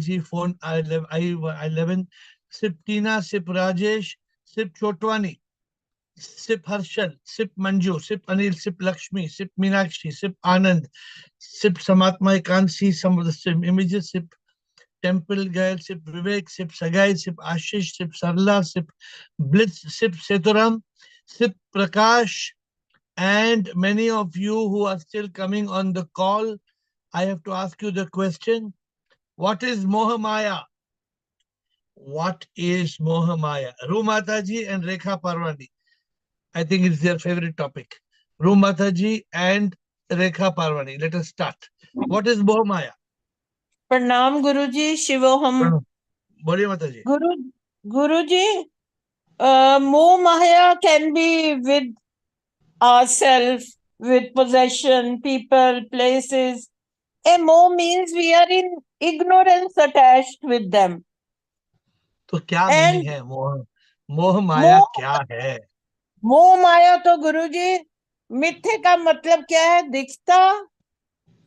easy phone. I11. Sip Tina, sip Rajesh, sip Chotwani, sip Harshal, sip Manju, sip Anil, sip Lakshmi, sip Meenakshi, sip Anand, sip Samatma. I can't see some of the sip images. Sip Temple Gail, sip Vivek, sip Sagai, sip Ashish, sip Sarla, sip Blitz, sip Seturam, sip Prakash, and many of you who are still coming on the call. I have to ask you the question. What is Mohamaya? What is Mohamaya? Ru Mataji and Rekha Parwani. I think it's their favorite topic. Ru Mataji and Rekha Parwani. Let us start. What is Mohamaya? प्रणाम गुरुजी, शिवोहम। बोलिए माताजी। गुरुजी, मोह माया can be with ourselves, with possession, people, places. A moh means we are in ignorance attached with them. तो क्या And meaning है मोह? मोह माया क्या है? मोह माया तो गुरुजी मिथ्ये का मतलब क्या है? दिखता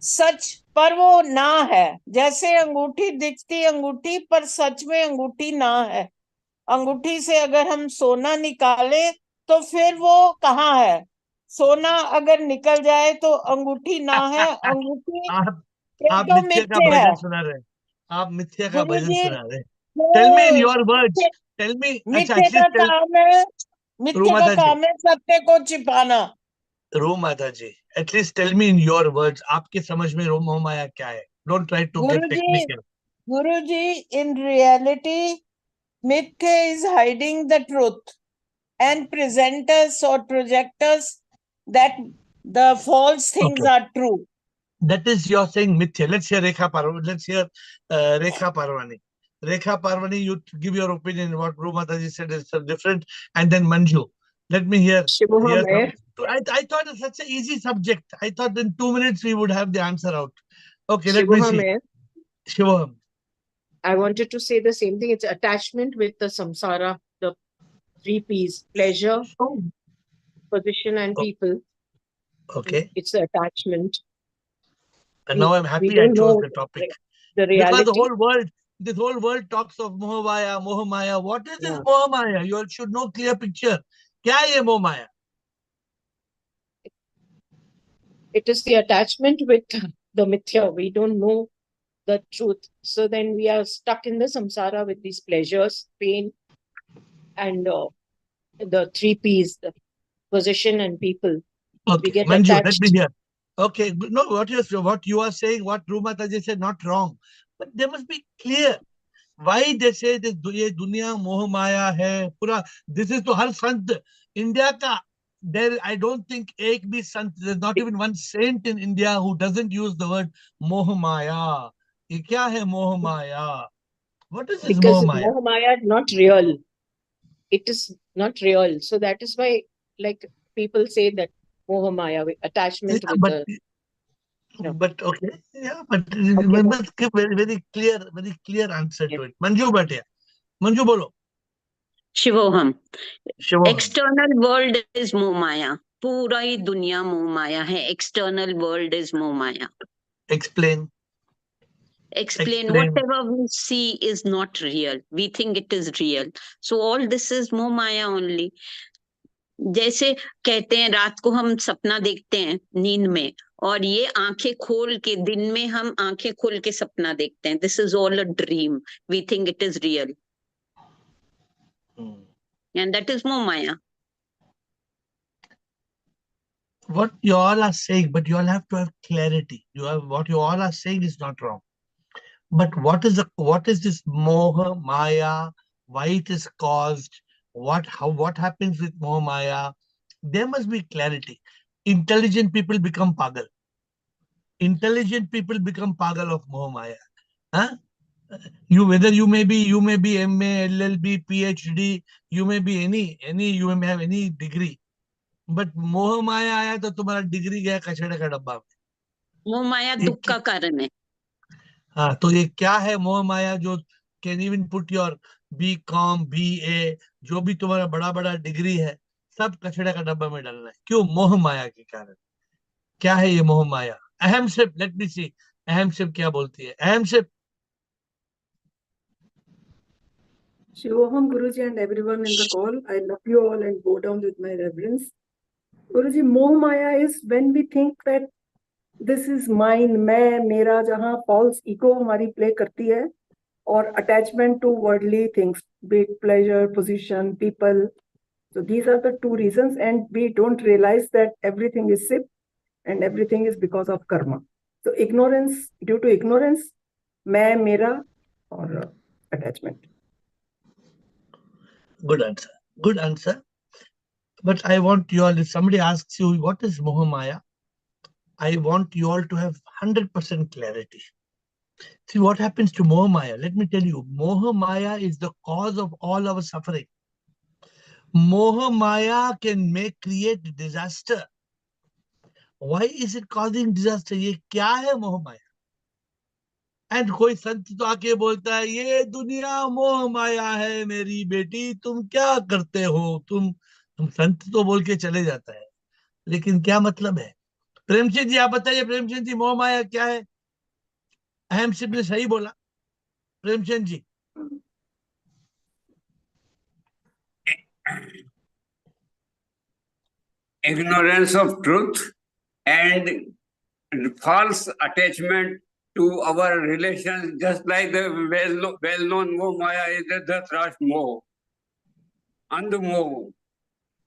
सच पर वो ना है। जैसे अंगूठी दिखती अंगूठी पर सच में अंगूठी ना है। अंगूठी से अगर हम सोना निकाले तो फिर वो कहाँ है? सोना अगर निकल जाए तो अंगूठी ना है, अंगूठी आप तो मिथ्या का मिथ्ये है। भजन सुना रहे। आप मिथ्या का भजन गुरुजी, सुना रहे। Tell me in your words. Tell me. अच्छा, मिथ्ये का टेल। काम है, रू मिथ्ये का माता जी, काम है सत्य को छिपाना। रू माता जी, at least tell me in your words. आपके समझ में मोह माया क्या है? Don't try to get Guruji, technical. Guruji, in reality, mithya is hiding the truth and present us or project us that the false things Okay, are true. that is you're saying mithya. Let's hear Rekha Parvani. Let's hear Rekha Parvani. Rekha Parvani, you give your opinion. What Ru Mataji said is different, and then Manju. Let me hear. Shivoham, AiR. I thought it's such an easy subject. I thought in 2 minutes we would have the answer out. Okay, let me Shivoham, see. AiR. Shivoham. I wanted to say the same thing. It's attachment with the samsara, the 3 P's: pleasure, position, and people. Okay. It's the attachment. And now I'm We happy I don't chose know the topic. the Because reality. this whole world talks of Mohamaya, Mohamaya. What is this Yeah. Mohamaya? You all should know clear picture. क्या है ये Mohamaya? It is the attachment with the mithya. We don't know the truth. So then we are stuck in the samsara with these pleasures, pain, and the 3 P's, the position and people. We Okay, get Manju, let attached. me hear. Okay, no, what you are saying, what Rumataji said, not wrong, but they must be clear. Why they say this ये दुनिया मोह माया है पूरा? This is तो हर संत India का. There, I don't think एक भी संत, there's not even one saint in India who doesn't use the word मोह माया. ये क्या है मोह माया? What is this Because मोह माया? Moha Maya is not real. It is not real. So that is why, like, people say that Moha Maya, attachment with But the. but okay, yeah, but Okay, we must give very clear answer yeah. to it. Manju Bhatia, Manju bolo. शिवोहम, Shivoham. External world is मोह माया। पूरा ही दुनिया मोह माया है। External world is मोह माया। Explain. Explain. Whatever we see is not real. We think it is real. So all this is moh maya only. जैसे कहते हैं रात को हम सपना देखते हैं नींद में, और ये आंखें खोल के दिन में हम आंखें खोल के सपना देखते हैं. This is all a dream. We think it is real, and that is moh maya. What you all are saying, but you all have to have clarity. What you all are saying is not wrong. But what is this moha maya? Why it is caused? What happens with moha maya? There must be clarity. Intelligent people become pagal. Intelligent people become pagal of moha maya. Huh? Whether you may be MA, LLB, PhD, you may be you may have any degree. But मोह माया आया तो तुम्हारा degree गया कचड़े का डब्बा में. मोह माया दुख का कारण है. हाँ, तो ये क्या है मोह माया? जो can even put your BCom, BA, जो भी तुम्हारा बड़ा बड़ा डिग्री है, सब कचड़े का डब्बा में डालना है. क्यों? मोह माया के कारण. क्या है ये मोह माया? अहम सिप, लेट मी सी, अहम सिप क्या बोलती है? अहम SIP. Shivoham Guruji and everyone in the call, I love you all and bow down with my reverence. Guruji, Moh Maya is when we think that this is mine, मैं, मेरा, जहाँ false ego हमारी play करती है, or attachment to worldly things, be it pleasure, position, people. So these are the two reasons, and we don't realize that everything is sip and everything is because of karma. So ignorance, due to ignorance, मैं, मेरा, or attachment. Good answer. Good answer. But I want you all, if somebody asks you, what is Moha Maya? I want you all to have 100% clarity. See what happens to Moha Maya. Let me tell you, Moha Maya is the cause of all our suffering. Moha Maya can create disaster. Why is it causing disaster? ये क्या है मोह माया? And कोई संत तो आके बोलता है ये दुनिया मोह माया है मेरी बेटी, तुम क्या करते हो? तुम संत तो बोल के चले जाता है, लेकिन क्या मतलब है? प्रेमचंद जी आप बताइए, प्रेमचंद जी मोह माया क्या है? अहम सिर्फ ने सही बोला, Premchand ji. Ignorance of truth and false attachment to our relations, just like the well-known Moh Maya is the Dhritarashtra Moh, Andh-Moh.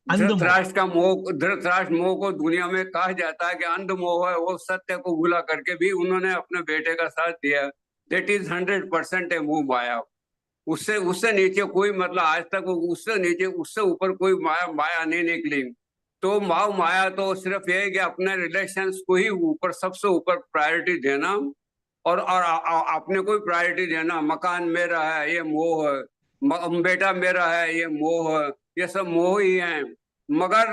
Dhritarashtra मोह को दुनिया में कहा जाता है कि अंध मोह है, वो सत्य को भूला करके भी उन्होंने अपने बेटे का साथ दिया. दैट इज 100% ए मोह माया. उससे उससे नीचे कोई मतलब आज तक उससे नीचे उससे ऊपर कोई माया नहीं निकली. तो माया तो सिर्फ ये है कि अपने रिलेशंस को ही ऊपर सबसे ऊपर प्रायोरिटी देना और अपने को प्रायोरिटी देना. मकान मेरा है ये मोह है, बेटा मेरा है ये मोह है, ये सब मोह ही है. मगर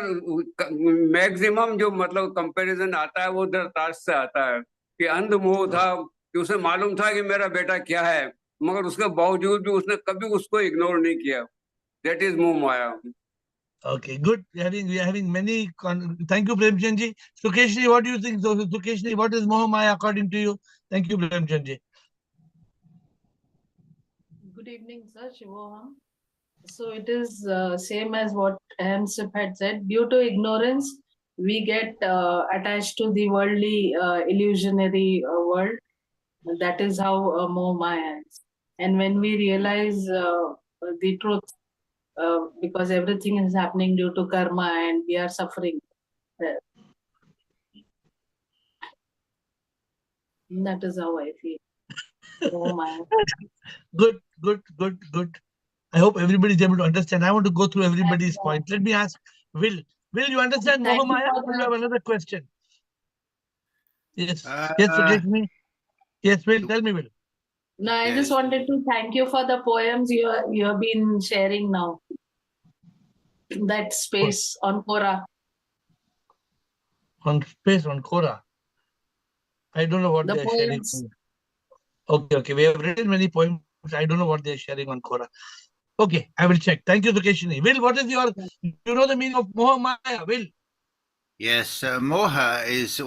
मैक्सिमम जो मतलब कंपैरिजन आता है वो धृतराष्ट्र से आता है कि अंध मोह था कि उसे मालूम था कि मेरा बेटा क्या है, मगर उसके बावजूद भी उसने कभी उसको इग्नोर नहीं किया. दैट इज मोह माया. Okay, good. We are having many. Thank you, Premchand ji. Sukesh ji, what do you think? So, Sukesh ji, what is Moha Maya according to you? Thank you, Premchand ji. Good evening, sir. Shivoham. So it is same as what Hamsip had said. Due to ignorance, we get attached to the worldly illusionary world. That is how Moh Maya is. And when we realize the truth, because everything is happening due to karma and we are suffering. That is how I feel. Oh my. Good. I hope everybody is able to understand. I want to go through everybody's point. Let me ask Will. Will, you understand Moha Maya? Or you have another question? Yes. Yes, Sukesh. Yes, Will, tell me, Will. No, I just wanted to thank you for the poems you have been sharing now. That space on Quora. On space on Quora. I don't know what The they are poems. sharing. Okay. We have written many poems. I don't know what they are sharing on Quora. Okay, I will check. Thank you, Sukeshini. Will, what is you know the meaning of Moha Maya? Will? Yes, moha is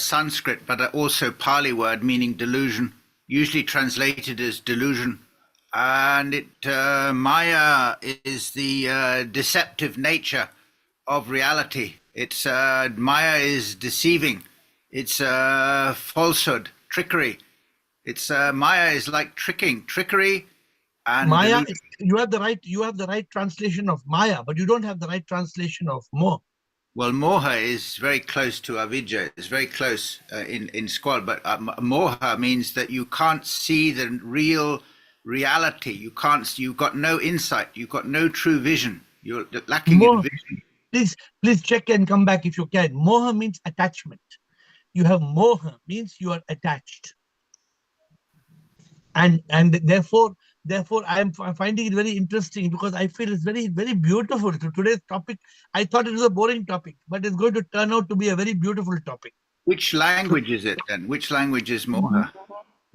Sanskrit, but also Pali word meaning delusion, usually translated as delusion. And Maya is the deceptive nature of reality. It's Maya is deceiving. It's falsehood, trickery. It's Maya is like trickery, and Maya. You have the right translation of Maya, but you don't have the right translation of Moh. Well, moha is very close to avidya. It's very close in Squal, but moha means that you can't see the real reality. You've got no insight. You've got no true vision. You're lacking in vision. Please check and come back if you can. Moha means attachment. You have moha means you are attached, and therefore I am finding it very interesting because I feel it's very, very beautiful. To today's topic, I thought it was a boring topic, but it's going to turn out to be a very beautiful topic. Which language is it then? Which language is moha?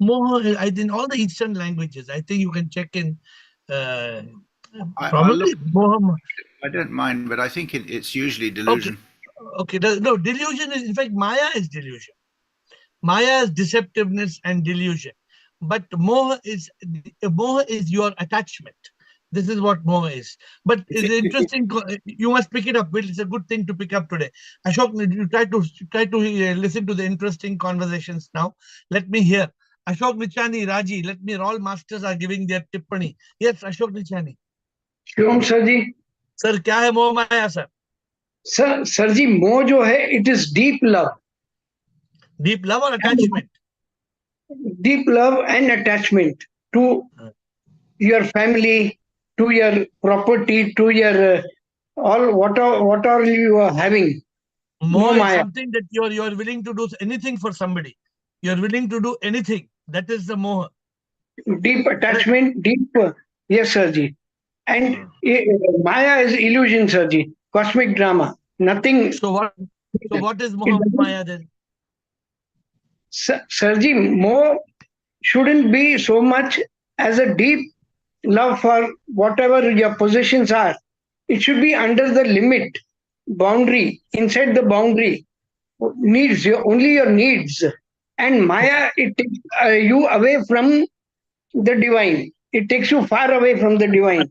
Moha, I think all the Eastern languages. I think you can check in. Probably moha. I don't mind, but I think it's usually delusion. Okay. No, delusion is, in fact, Maya is delusion. Maya is deceptiveness and delusion. But moha is your attachment. This is what moha is. But it's interesting. You must pick it up. It's a good thing to pick up today. Ashok, you try to listen to the interesting conversations now. Let me hear. Ashok Nichani, Raji, let me. All masters are giving their tippani. Yes, Ashok Nichani. Shivam sir ji. Sir क्या है मोह माया sir? Sir जी मोह जो है it is deep love. Deep love और attachment. Deep love and attachment to your family, to your property, to your all what are you are having. Moh is Maya. something that you are willing to do anything for somebody. You are willing to do anything. That is the moh. Deep attachment, deep. Yes, sir ji. And Maya is illusion, sir ji. Cosmic drama. Nothing. So what is moh maya then? Sir ji, moh shouldn't be so much as a deep love for whatever your possessions are. It should be under the limit, boundary, inside the boundary. Needs only your needs. And Maya, it takes you away from the divine. It takes you far away from the divine.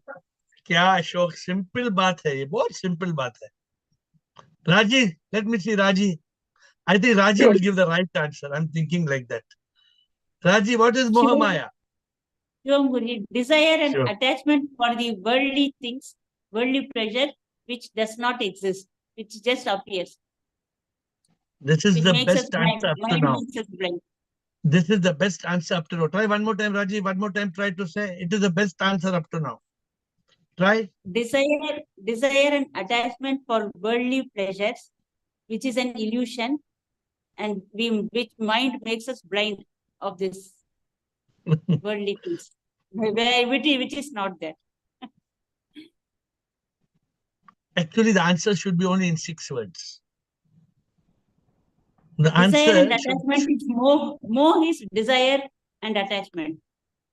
क्या Ashok, simple बात है ये, बहुत simple बात है. Raji, let me see Raji. I think Raji will give the right answer. I'm thinking like that. Raji, what is moha maya? Desire and Sure. attachment for the worldly things, worldly pleasure, which does not exist, which just appears. This is Which the makes us best blind. answer up to Mind now. makes us blind. This is the best answer up to now. Try one more time, Raji. One more time, try to say. It is the best answer up to now. Try. Desire and attachment for worldly pleasures, which is an illusion, and which mind makes us blind of this worldly things, which is not there. Actually, the answer should be only in 6 words. The Desire and answer attachment is more is desire and attachment.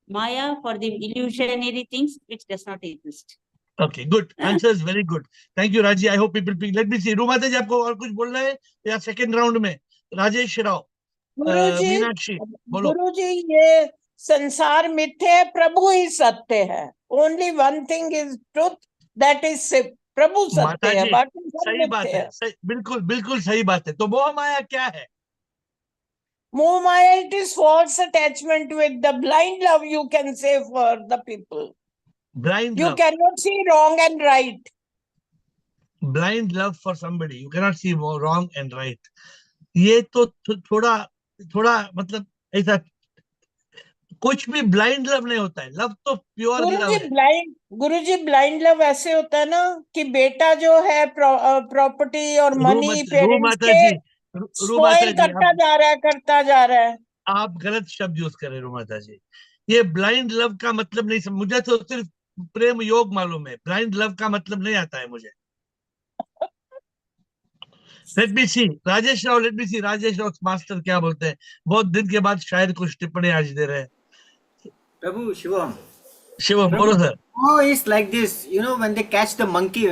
Maya for the illusionary things which does not exist. Okay, good. Answer is very good. Thank you, Raji. I hope people pick. Let me see. रूमाता जी आपको और कुछ बोलना है या second round में? राजेश राव, मीनाक्षी, बोलो. गुरुजी, ये संसार मिथ्या है, प्रभु ही सत्य है. Only one thing is truth, that is Shiv. प्रभु सत्य माता है, जी, बाकी सब सही बात मिथ्या है. सही, बिल्कुल बिल्कुल सही बात है. तो मोह माया क्या है? Moh Maya, it is false attachment with the blind love, you can say, for the people. Blind You love. cannot see wrong and right. Blind love for somebody. You cannot see wrong and right. ये तो थोड़ा मतलब ऐसा कुछ भी blind love नहीं होता है. लव तो प्योर लव है. गुरुजी, ब्लाइंड लव ऐसे होता है ना कि बेटा जो है प्रॉपर्टी और मनी पेरेंट्स के स्पॉइल करता जा रहा है. आप गलत शब्द यूज कर रहे हो माता जी. ये ब्लाइंड लव का मतलब नहीं. मुझे तो सिर्फ प्रेम योग मालूम है. ब्लाइंड लव का मतलब नहीं आता है मुझे. लेट मी सी राजेश राव. राजेश राव मास्टर क्या बोलते हैं. बहुत दिन के बाद शायद कुछ टिप्पणी आज दे रहे हैं. Prabhu, Shivam, बोलो sir. oh, it's like this. You know, when they catch the monkey,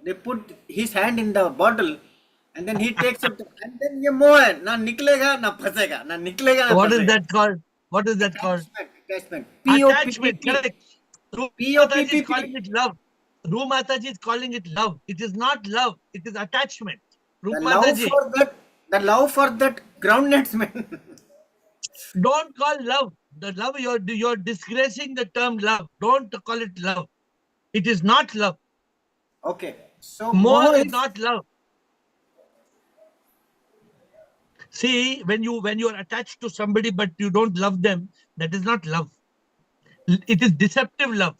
they put his hand in the bottle and then he takes it and then ये मोह है. ना निकलेगा ना फंसेगा, ना निकलेगा ना What is फंसेगा. that called? What is that called? Attachment. Attachment, correct. P-O-P-P-P. Mataji is calling it love. Ru Mataji is calling it love. It is not love. It is attachment. The love for that groundnuts, man. Don't call love. The love, you're disgracing the term love. Don't call it love. It is not love. Okay. So Moh is not love. See, when you are attached to somebody but you don't love them, that is not love. It is deceptive love.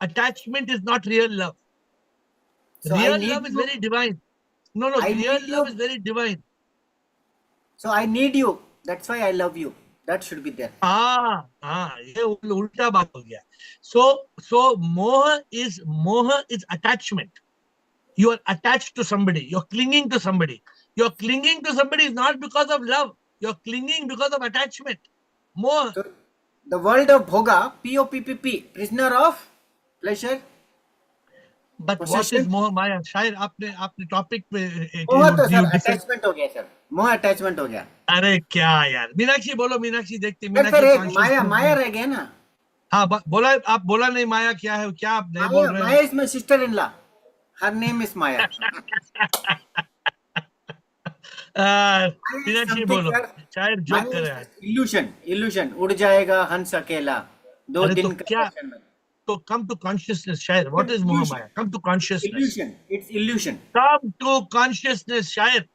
Attachment is not real love. So real love is very divine. No, real love is very divine. So I need you. That's why I love you. That should be there. ये उल्टा बात हो गया. So moha is attachment. You are attached to somebody. You're clinging to somebody. You're clinging to somebody is not because of love. You're clinging because of attachment. Moha. So, the world of bhoga, P-O-P-P-P, prisoner of pleasure. But what is moha maya? शायद आपने topic पे मोह तो sir attachment हो गया sir. मोह attachment हो गया. अरे क्या यार. मीनाक्षी बोलो. मीनाक्षी देखते. फिर एक माया रह गया ना. हाँ बोला, आप बोला नहीं माया क्या है, क्या आप नहीं बोल Maya, रहे Maya is my sister-in-law. Her name is Maya. Maya is Meenakshi something, बोलो, sir. शायद Maya जोक कर is रहा है। just illusion. Illusion. उड़ जाएगा हंस अकेला, 2 अरे तो दिन का क्या, दर्शन में. तो कम टू कॉन्शियसनेस शायर, It's what an is moh illusion. Maya, come to It's consciousness, illusion. It's illusion. Come to consciousness शायर,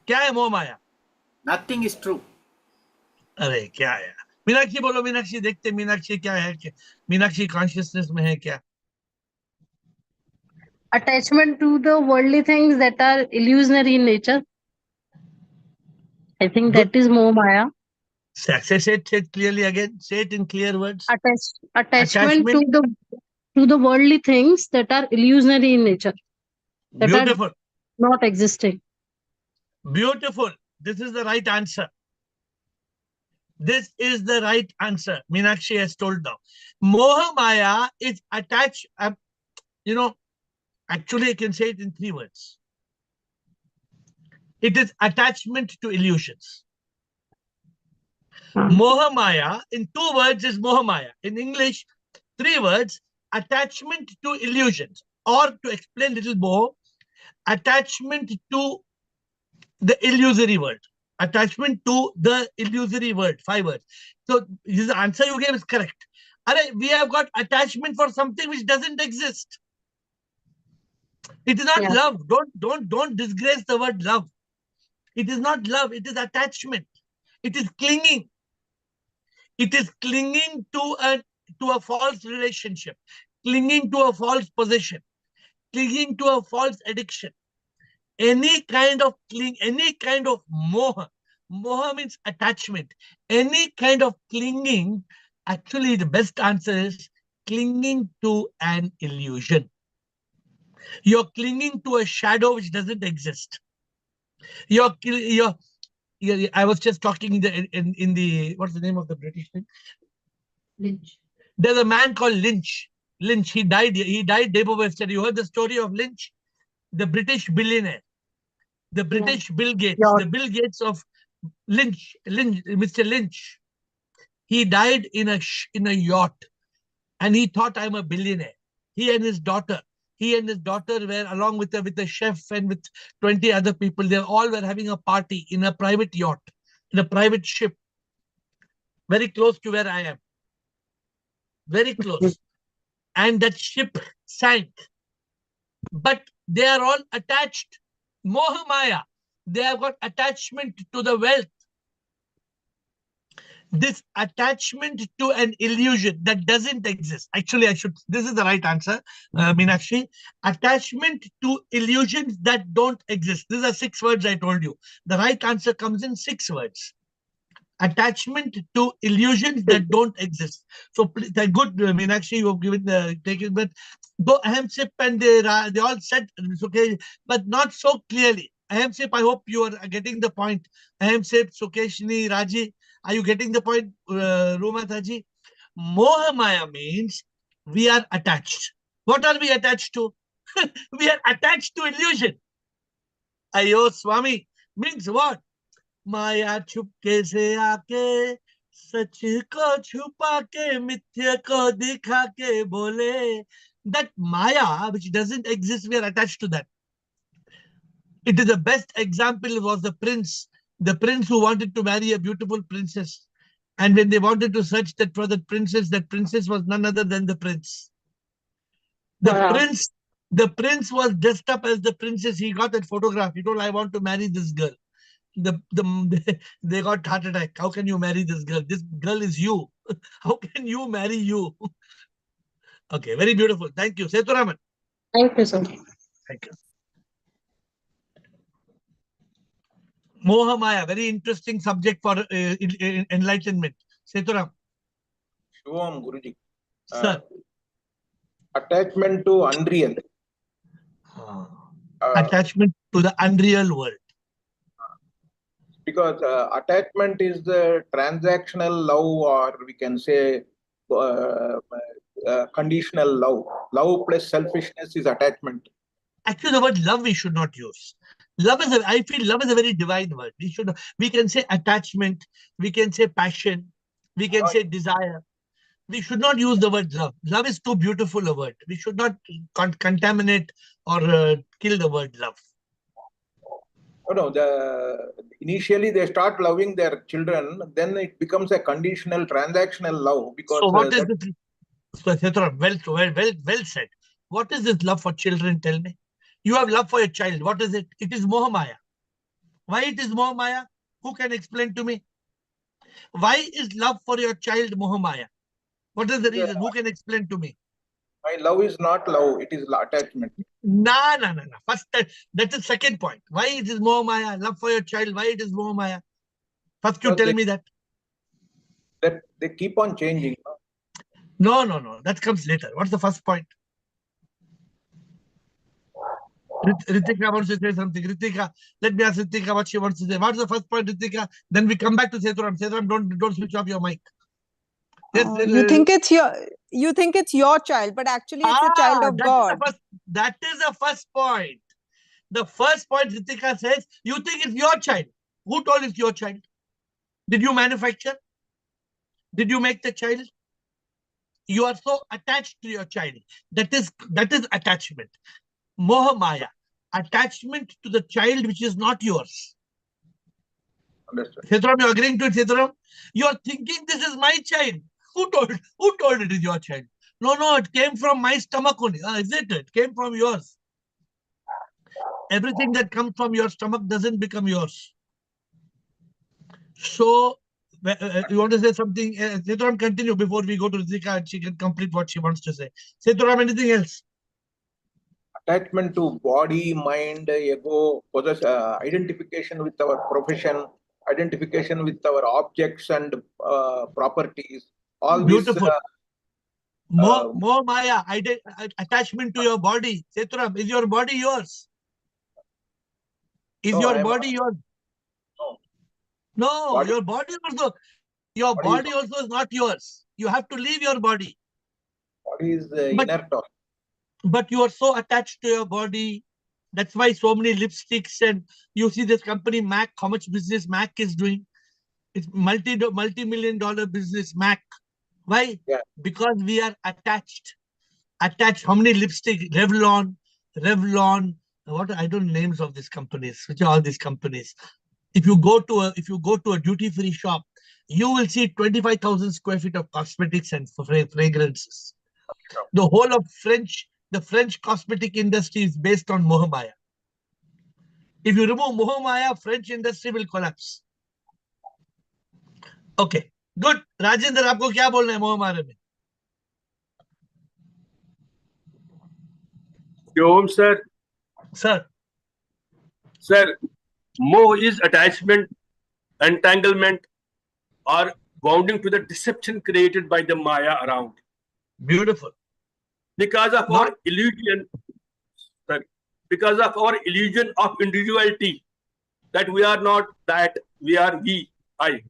क्या है मोह माया? Nothing is true. अरे क्या है, मीनाक्षी बोलो, मीनाक्षी देखते मीनाक्षी क्या है, क्या मीनाक्षी कॉन्शियसनेस में है क्या? Attachment to the worldly things that are illusionary in nature. I think Good. that is more Maya. Say it clearly again. Say it in clear words. Attachment Attachment. to the worldly things that are illusionary in nature, that Beautiful. are not existing. Beautiful. This is the right answer. This is the right answer. Meenakshi has told now. Moha Maya is attached. Actually, I can say it in 3 words. It is attachment to illusions. Moha Maya in 2 words is Moha Maya. In English, 3 words: attachment to illusions, or to explain little more, attachment to the illusory world. Attachment to the illusory world. 5 words. So the answer you gave is correct. We have got attachment for something which doesn't exist. It is not love. Don't disgrace the word love. It is not love. It is attachment. It is clinging. It is clinging to a false relationship, clinging to a false position, clinging to a false addiction. Any kind of moha. Moha means attachment. Any kind of clinging, actually the best answer is clinging to an illusion. You're clinging to a shadow which doesn't exist. I was just talking in the, what's the name of the British thing? Lynch. There's a man called Lynch. Lynch, he died day before yesterday. You heard the story of Lynch? The British billionaire. The British Bill Gates. The Bill Gates of Lynch, Mr. Lynch. He died in a yacht, and he thought, I'm a billionaire. He and his daughter were, along with a chef and with 20 other people, they all were having a party in a private yacht, in a private ship, very close to where I am. Very close. And that ship sank. But they are all attached. Moha Maya. They have got attachment to the wealth. This attachment to an illusion that doesn't exist. Actually, this is the right answer, Meenakshi. Attachment to illusions that don't exist. These are 6 words I told you. The right answer comes in 6 words. Attachment to illusions that don't exist. So good, Meenakshi, you have given taken, but though Ahemsip and they all said it's okay, but not so clearly. Ahemsip, I hope you are getting the point. Ahemsip, Sukeshni, Raji, are you getting the point, Ruma Taji? Moha Maya means we are attached. What are we attached to? We are attached to illusion. Ayo Swami means what? माया छुपके से आके सच को छुपा के मिथ्या को दिखा के बोले. That Maya which doesn't exist, we are attached to that. It is the best example was the prince who wanted to marry a beautiful princess, and when they wanted to search that for that princess was none other than the prince. The prince was dressed up as the princess. He got that photograph. He told, I want to marry this girl. They got heart attack. How can you marry this girl? This girl is you. How can you marry you? Okay, very beautiful. Thank you. Seturaman. Thank you, sir. Thank you. Moha Maya, very interesting subject for enlightenment. Seturam. Shivam Guruji. Sir. Attachment to unreal. Attachment to the unreal world. Because attachment is the transactional love, or we can say conditional love. Love plus selfishness is attachment. Actually, the word love we should not use. I feel love is a very divine word. We can say attachment, we can say passion, we can say desire. We should not use the word love. Love is too beautiful a word. We should not contaminate or kill the word love. No, initially they start loving their children, then it becomes a conditional, transactional love because. So what is it? So, well said. What is this love for children? Tell me. You have love for your child. What is it? It is Mohamaya. Why it is Mohamaya? Who can explain to me? Why is love for your child Mohamaya? What is the reason? Who can explain to me? My love is not love, it is attachment. No. First, that is second point. Why it is Mohamaya? Love for your child. Why it is Mohamaya? First, you tell me that. That they keep on changing. No. That comes later. What's the first point? Ritika wants to say something. Ritika, let me ask Ritika what she wants to say. What's the first point, Ritika? Then we come back to Sethuram. Sethuram, don't switch off your mic. Yes, you think it's your child, but actually it's a child of God. That is the first point. The first point Ritika says, you think it's your child. Who told it's your child? Did you manufacture? Did you make the child? You are so attached to your child. That is attachment. Mohamaya, attachment to the child which is not yours. Understood. Sethuram, you're agreeing to it, Sethuram? You're thinking this is my child. Who told it is your child? No, it came from my stomach only. Isn't it? It came from yours. Everything that comes from your stomach doesn't become yours. So, you want to say something? Sethuram, continue before we go to Ritika and she can complete what she wants to say. Sethuram, anything else? Attachment to body, mind, ego, identification with our profession, identification with our objects and properties. All beautiful. This. More Maya, attachment to your body. Sethuram, is your body yours? Is your body yours? No, your body also. Your body also is not yours. You have to leave your body. Body is inert. But you are so attached to your body. That's why so many lipsticks, and you see this company MAC, how much business MAC is doing. It's multi-million-dollar business, MAC. Why? Yeah. Because we are attached. Attached. How many lipstick? Revlon. What I don't know names of these companies. Which are all these companies? If you go to a duty-free shop, you will see 25,000 square feet of cosmetics and fragrances. The whole of the French cosmetic industry is based on Mohamaya. If you remove Mohamaya, French industry will collapse. Okay, good. Rajendra, आपको क्या बोलना है मोहमाया में? Om sir. Sir. Sir, moh is attachment, entanglement, or bounding to the deception created by the Maya around. Beautiful. Because of our illusion, sir, because of our illusion of individuality, that we are not that, we are we, I.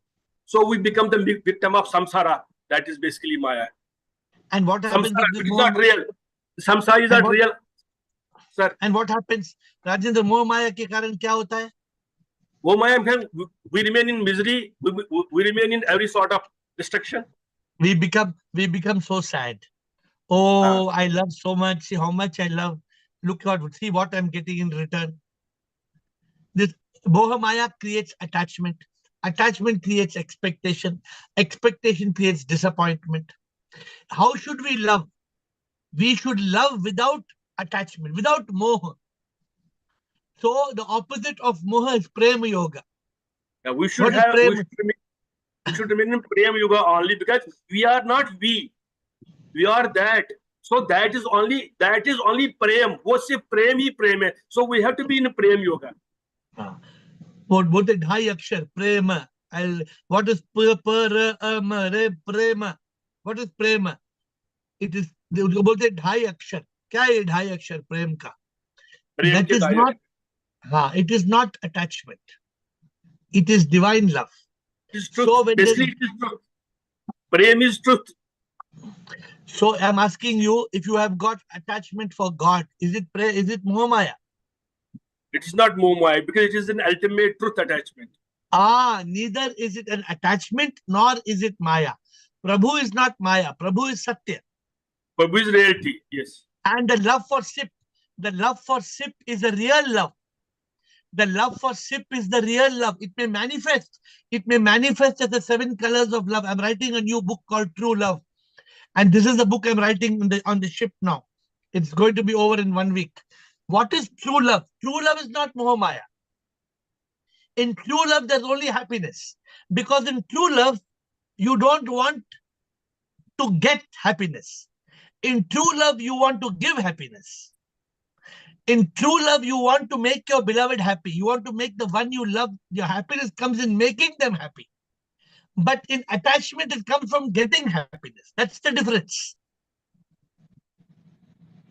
So we become the victim of samsara. That is basically Maya. And what happens samsara, if it is not real. Samsara is not real. Sir. And what happens? Rajendra, Mohamaya के कारण क्या होता है? Mohamaya, we remain in misery. We remain in every sort of destruction. We become so sad. Oh, I love so much. See how much I love. Look out, see what I'm getting in return. This Mohamaya creates attachment. Attachment creates expectation. Expectation creates disappointment. How should we love? We should love without attachment, without moha. So the opposite of moha is prema yoga. Yeah, we should remain in prema yoga only, because we are not we are that. So that is only prem. What's a prem hi prem hai. So we have to be in prem yoga. Both the dhai akshar prema. What is prema? What is prema? It is both the dhai akshar. क्या है ढाई अक्षर प्रेम का? That is not. It is not attachment. It is divine love. It is truth. So basically, it is truth. Prem is truth. So I'm asking you, if you have got attachment for God, is it Mohamaya? It is not Mohamaya, because it is an ultimate truth attachment. Neither is it an attachment nor is it Maya. Prabhu is not Maya. Prabhu is Satya. Prabhu is reality. Yes. And the love for SIP is a real love. The love for SIP is the real love. It may manifest. It may manifest as the 7 colors of love. I'm writing a new book called True Love. And this is the book I'm writing on the ship now. It's going to be over in 1 week. What is true love? True love is not Mohamaya. In true love, there's only happiness. Because in true love, you don't want to get happiness. In true love, you want to give happiness. In true love, you want to make your beloved happy. You want to make the one you love. Your happiness comes in making them happy. But in attachment, it comes from getting happiness. That's the difference.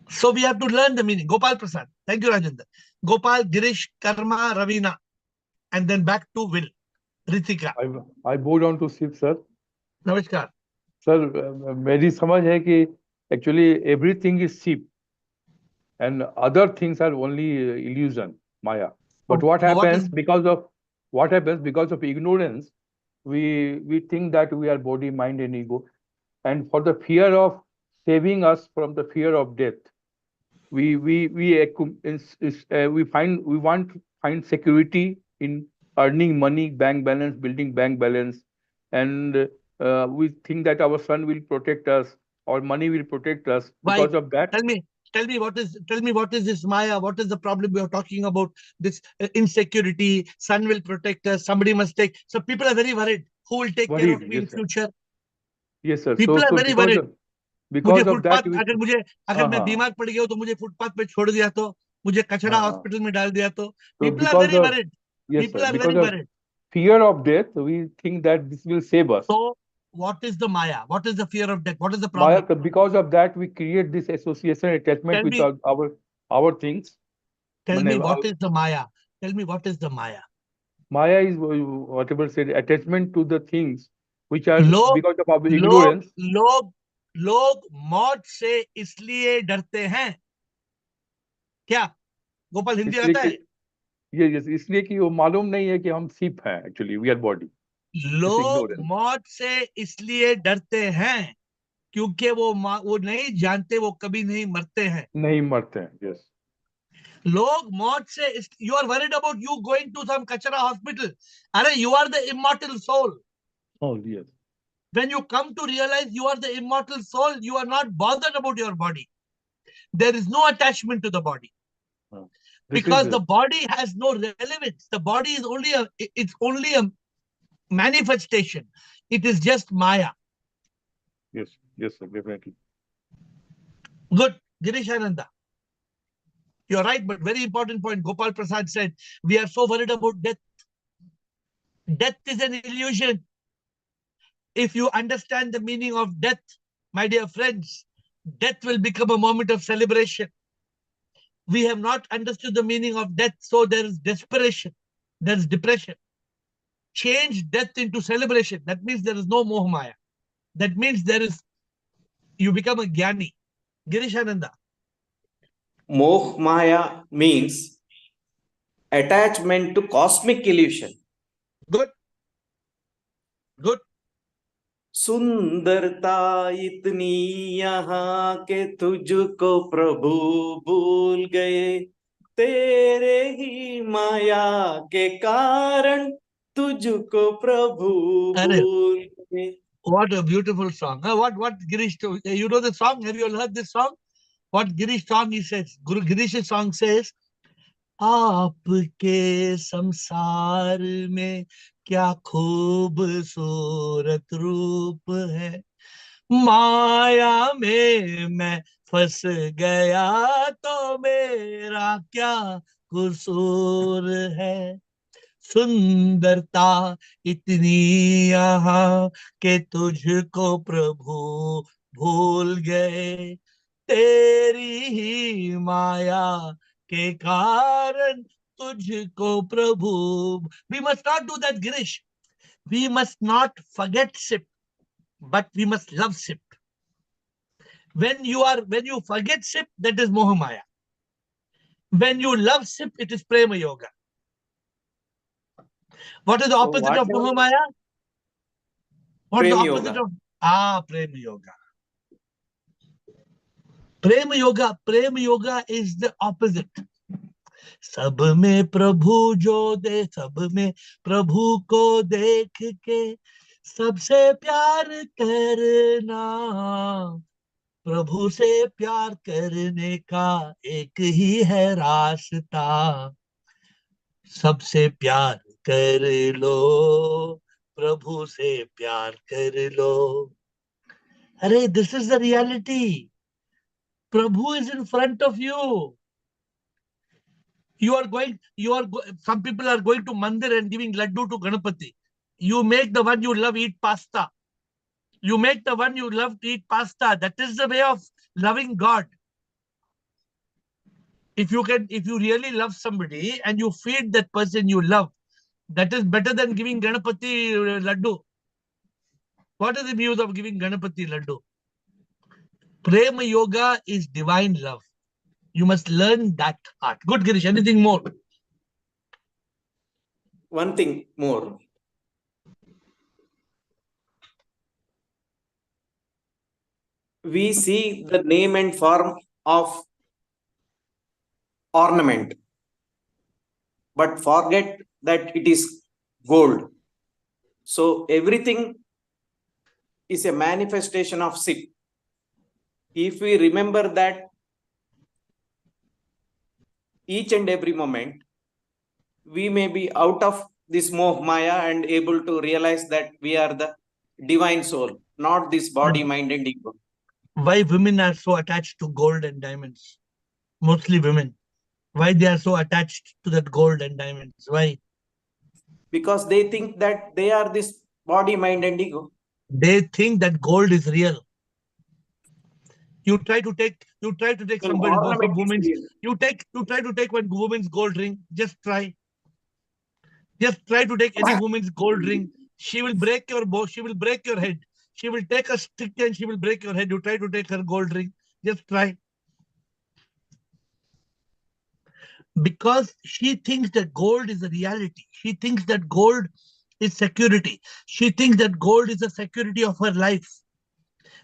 So we have to learn the meaning. Gopal Prasad. Thank you, Rajendra. Gopal, Girish, Karma, Ravina. And then back to Will. Ritika. I bow down to Shiv, sir. Namaskar. Sir, मेरी समझ है कि actually everything is sheep and other things are only illusion, Maya. But what happens because of ignorance, we think that we are body, mind, and ego, and for the fear of saving us from the fear of death, we want to find security in earning money, bank balance, building bank balance, and we think that our son will protect us, or money will protect us. Because of that, Tell me what is this Maya? What is the problem we are talking about? This insecurity, son will protect us, somebody must take. So people are very worried. Who will take care of me in future? Yes, sir. People are very worried. Because of that, अगर मैं बीमार पड़ गया तो मुझे footpath पे छोड़ दिया तो मुझे कचरा हॉस्पिटल में डाल दिया तो people are very worried. People are very worried. Fear of death, we think that this will save us. So what is the Maya? What is the fear of death? What is the problem? Maya, because of that, we create this association attachment with our things. Tell me what is the Maya? Tell me what is the Maya? Maya is whatever said, attachment to the things which are because of our ignorance. लोग मौत से इसलिए डरते हैं क्या? गोपाल हिंदी आता है? Yes, इसलिए कि वो मालूम नहीं है कि हम सिप हैं, actually we are body. लोग मौत से इसलिए डरते हैं क्योंकि वो नहीं जानते वो कभी नहीं मरते हैं. नहीं मरते हैं, yes. लोग मौत से you are worried about you going to some kachara hospital. अरे you are the immortal soul. Oh yes. When you come to realize you are the immortal soul, you are not bothered about your body. There is no attachment to the body. Because the body has no relevance. The body is only a manifestation. It is just Maya. Yes, sir, definitely. Good. Girish Ananda. You're right, but very important point. Gopal Prasad said, we are so worried about death. Death is an illusion. If you understand the meaning of death, my dear friends, death will become a moment of celebration. We have not understood the meaning of death, so there is desperation, there is depression. Change death into celebration. That means there is no Moh Maya. That means you become a Jnani. Girish Ananda. Moh Maya means attachment to cosmic illusion. Good. Good. सुंदरता इतनी यहाँ के तुझको प्रभु भूल गए, तेरे ही माया के कारण तुझको प्रभु भूल गए. What a beautiful song. What Girish, you know the song? Have you all heard this song? What Girish song he says? Guru Girish's song says, आपके संसार में क्या खूबसूरत रूप है, माया में मैं फंस गया तो मेरा क्या कसूर है. सुंदरता इतनी यहाँ के तुझको प्रभु भूल गए, तेरी ही माया के कारण तुझको प्रभु. We must not do that, Girish. We must not forget SIP, but we must love SIP. When you forget SIP, that is Mohamaya. When you love SIP, it is Prema Yoga. What is the opposite of Mohamaya? What is the opposite of Prema Yoga. Prema Yoga is the opposite. सब में प्रभु जो दे, सब में प्रभु को देख के सबसे प्यार करना, प्रभु से प्यार करने का एक ही है रास्ता, सबसे प्यार कर लो, प्रभु से प्यार कर लो. अरे, this is the reality. Prabhu is in front of you. Some people are going to mandir and giving laddu to Ganapati. You make the one you love eat pasta. You make the one you love to eat pasta. That is the way of loving God. If you really love somebody and you feed that person you love, that is better than giving Ganapati laddu. What is the use of giving Ganapati laddu? Prema Yoga is divine love. You must learn that art. Good, Girish. Anything more? One thing more. We see the name and form of ornament, but forget that it is gold. So everything is a manifestation of SIP. If we remember that each and every moment, we may be out of this Moh Maya and able to realize that we are the divine soul, not this body, mind, and ego. Why women are so attached to gold and diamonds? Mostly women. Why they are so attached to that gold and diamonds? Why? Because they think that they are this body, mind, and ego. They think that gold is real. You try to take somebody, some woman's, you try to take one woman's gold ring. Just try to take any woman's gold ring. She will break your bow. She will break your head. She will take a stick and she will break your head. You try to take her gold ring. Just try. Because she thinks that gold is a reality. She thinks that gold is security. She thinks that gold is the security of her life.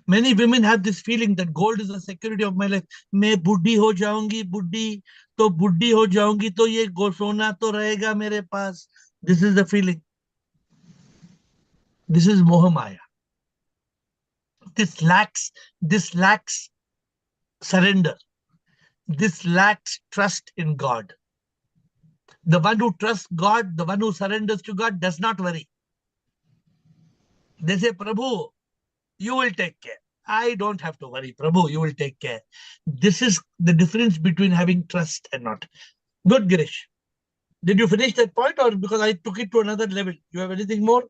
Many women have this feeling that gold is the security of my life. मैं बुढ़ी हो जाऊंगी, बुढ़ी हो जाऊंगी तो ये सोना तो रहेगा मेरे पास. This is the feeling. This is Moha Maya. This lacks surrender. This lacks trust in God. The one who trusts God, the one who surrenders to God, does not worry. They say, Prabhu, you will take care. I don't have to worry. Prabhu, you will take care. This is the difference between having trust and not. Good, Girish. Did you finish that point, or because I took it to another level? You have anything more?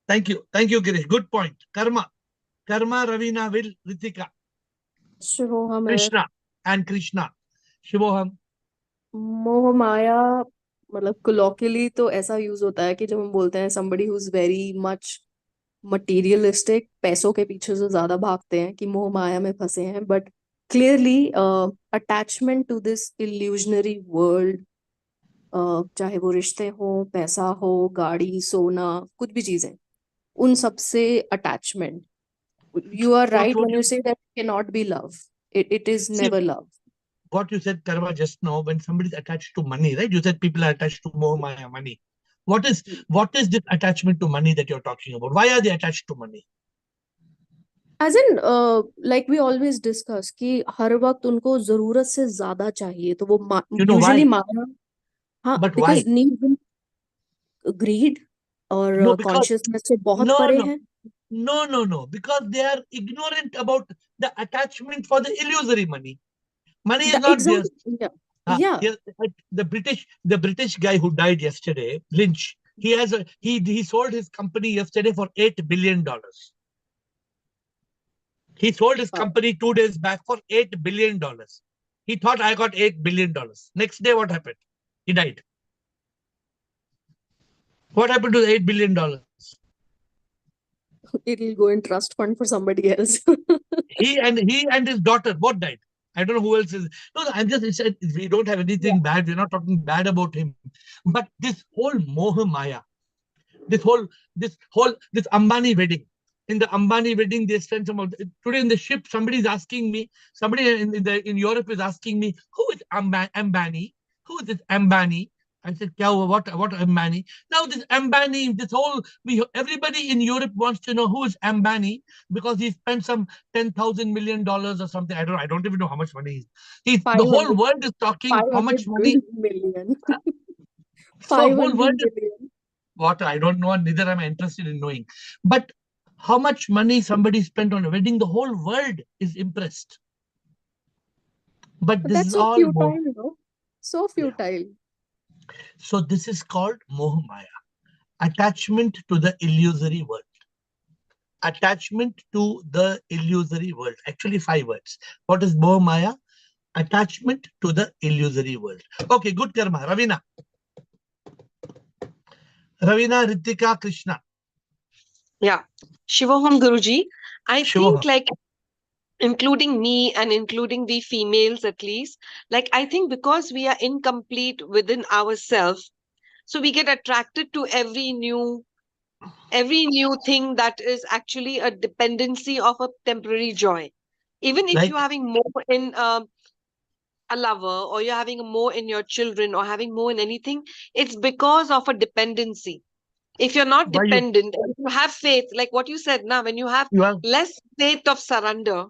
Thank you. Thank you, Girish. Good point. Karma, Ravina, Will, Ritika. Shivoham. Krishna and Krishna. Shivoham. मोह माया मतलब colloquially तो ऐसा use होता है कि जब हम बोलते हैं somebody who's very much materialistic, पैसों के पीछे से ज्यादा भागते हैं कि मोह माया में फंसे हैं, but clearly attachment to this illusionary world, चाहे वो रिश्ते हो, पैसा हो, गाड़ी, सोना, कुछ भी चीजें, उन सबसे attachment. You are right when you say that it cannot be love. It is never love. What you said, Karma, just now, when somebody is attached to money, right? You said people are attached to Moha Maya, money. What is this attachment to money that you're talking about? Why are they attached to money? As in, like we always discuss कि हर वक्त उनको जरूरत से ज्यादा चाहिए, तो वो usually मांगना, हाँ, But because why? need, greed और No, because consciousness से बहुत परे हैं. No. Because they are ignorant about the attachment for the illusory money. Money is not theirs. Yeah. The British guy who died yesterday, Lynch, he sold his company yesterday for $8 billion. He sold his company 2 days back for $8 billion. He thought, I got $8 billion. Next day, what happened? He died. What happened to the $8 billion? It'll go in trust fund for somebody else. He and his daughter both died. I don't know who else is. No, I'm just, we don't have anything bad. We're not talking bad about him. But this whole Moha Maya, this Ambani wedding, in the Ambani wedding, they spend some of today in the ship. Somebody is asking me. Somebody in Europe is asking me, who is Ambani? Who is this Ambani? I said, what Ambani? Now this Ambani, everybody in Europe wants to know who is Ambani because he spent some $10,000 million or something. I don't even know how much money the whole world is talking how much money. Million. So whole 500 world is, million. what I don't know, neither am I interested in knowing. But how much money somebody spent on a wedding, the whole world is impressed. But this that's is so all futile, you know? So futile. So this is called Moh Maya, attachment to the illusory world. Attachment to the illusory world. Actually, 5 words. What is Moh Maya? Attachment to the illusory world. Okay, good karma. Ravina, Ritika, Krishna. Yeah. Shivoham Guruji, I Shivoham. think like including me and including the females at least, like I think because we are incomplete within ourselves, so we get attracted to every new thing that is actually a dependency of a temporary joy. Even if Like? you're having more in a lover, or you're having more in your children, or having more in anything, it's because of a dependency. If you're not Why you dependent, and you have faith, like what you said now, when you have have less faith of surrender.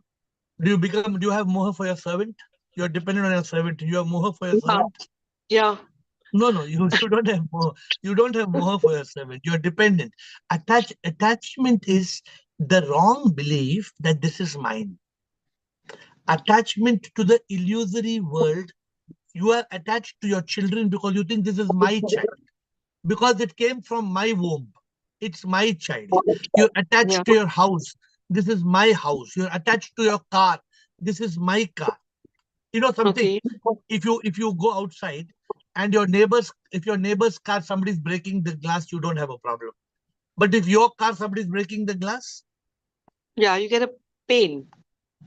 do you have moha for your servant? You are dependent on your servant. You have moha for your servant? Yeah. No, you don't have moha. You don't have moha for your servant. You are dependent. Attachment is the wrong belief that this is mine. Attachment to the illusory world. You are attached to your children because you think this is my child. Because it came from my womb. It's my child. You're attached to your house. This is my house. You're attached to your car. This is my car. You know something? If you go outside and if your neighbor's car, somebody's breaking the glass, you don't have a problem. But if your car, somebody's breaking the glass, yeah, you get a pain.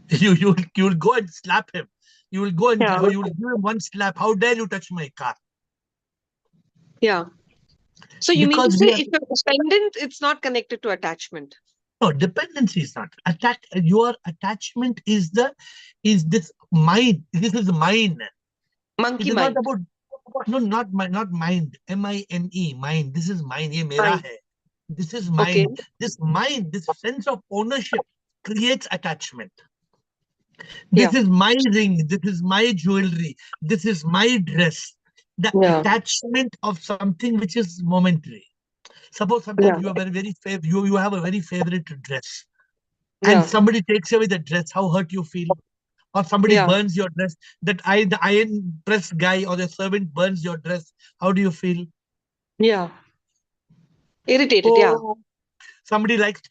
You'll go and slap him. You will go and you will give him one slap. How dare you touch my car? Yeah. So you mean to Because say if you're dependent, it's not connected to attachment? No, dependency is not. Your attachment is this mind. This is mine. Monkey it is mind. not about not mind. M-I-N-E, mind. This is mine. Ye mera hai. This is mine. Okay. This mind, this sense of ownership creates attachment. This is my ring. This is my jewelry. This is my dress. The attachment of something which is momentary. Suppose sometimes you are you have a very favorite dress, and somebody takes away the dress. How hurt you feel? Or somebody burns your dress. The iron press guy or the servant burns your dress. How do you feel? Yeah. Irritated. Yeah. Somebody liked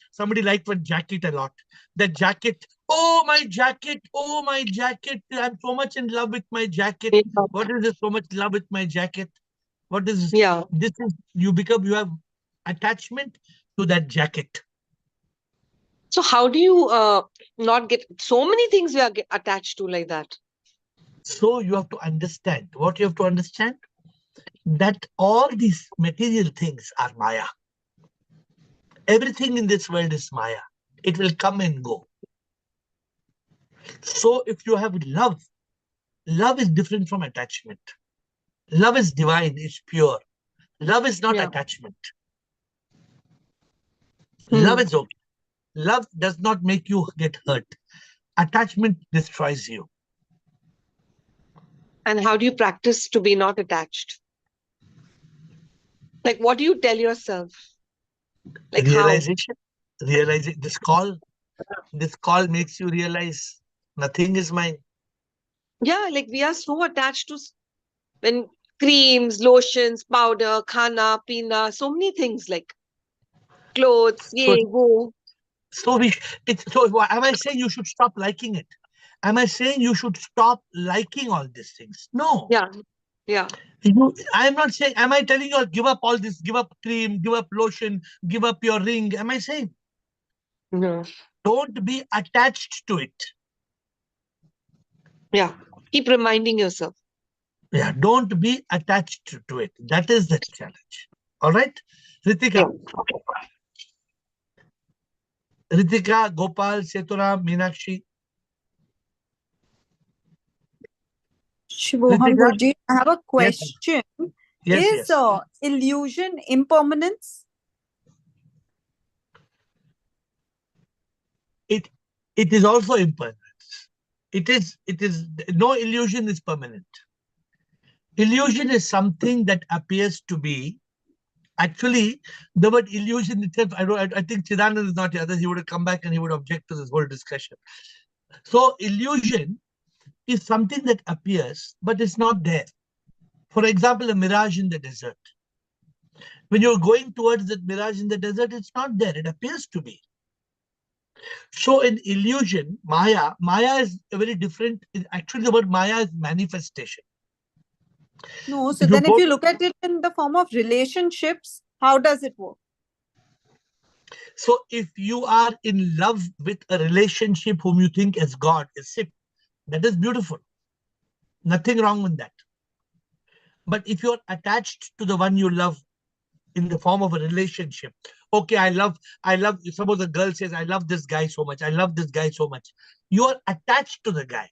one jacket a lot. That jacket. Oh my jacket! Oh my jacket! I'm so much in love with my jacket. What is this? So much love with my jacket. What is this? Is you have attachment to that jacket. So how do you not get so many things you are attached to like that? So you have to understand. What you have to understand? That all these material things are Maya. Everything in this world is Maya. It will come and go. So if you have love, love is different from attachment. Love is divine, it's pure. Love is not attachment. Love is okay. Love does not make you get hurt. Attachment destroys you. And how do you practice to be not attached? Like, what do you tell yourself? Like realization. This call makes you realize nothing is mine. Yeah, like we are so attached to when creams, lotions, powder, khana, pina, so many things like clothes, So am I saying you should stop liking it? Am I saying you should stop liking all these things? No. Yeah. I'm not saying, am I telling you give up all this, give up cream, give up lotion, give up your ring? Am I saying? No. Don't be attached to it. Yeah. Keep reminding yourself. Yeah, don't be attached to it. That is the challenge. All right? Ritika. Ritika, Gopal, Seturam, Meenakshi. Shivoham Ritika? Guruji, I have a Yes. question. Yes, Is yes. illusion impermanence? It is also impermanent. It is no illusion is permanent. Illusion is something that appears to be. Actually, the word illusion itself, I think Chidanand is not here, otherwise he would have come back and he would object to this whole discussion. So illusion is something that appears, but it's not there. For example, a mirage in the desert. When you're going towards that mirage in the desert, it's not there. It appears to be. So in illusion, Maya is a very different. Actually, the word Maya is manifestation. No, so then if you look at it in the form of relationships, how does it work? So if you are in love with a relationship whom you think as God, is Sip, that is beautiful. Nothing wrong with that. But if you're attached to the one you love in the form of a relationship, okay, I love, suppose a girl says, I love this guy so much, I love this guy so much. You are attached to the guy.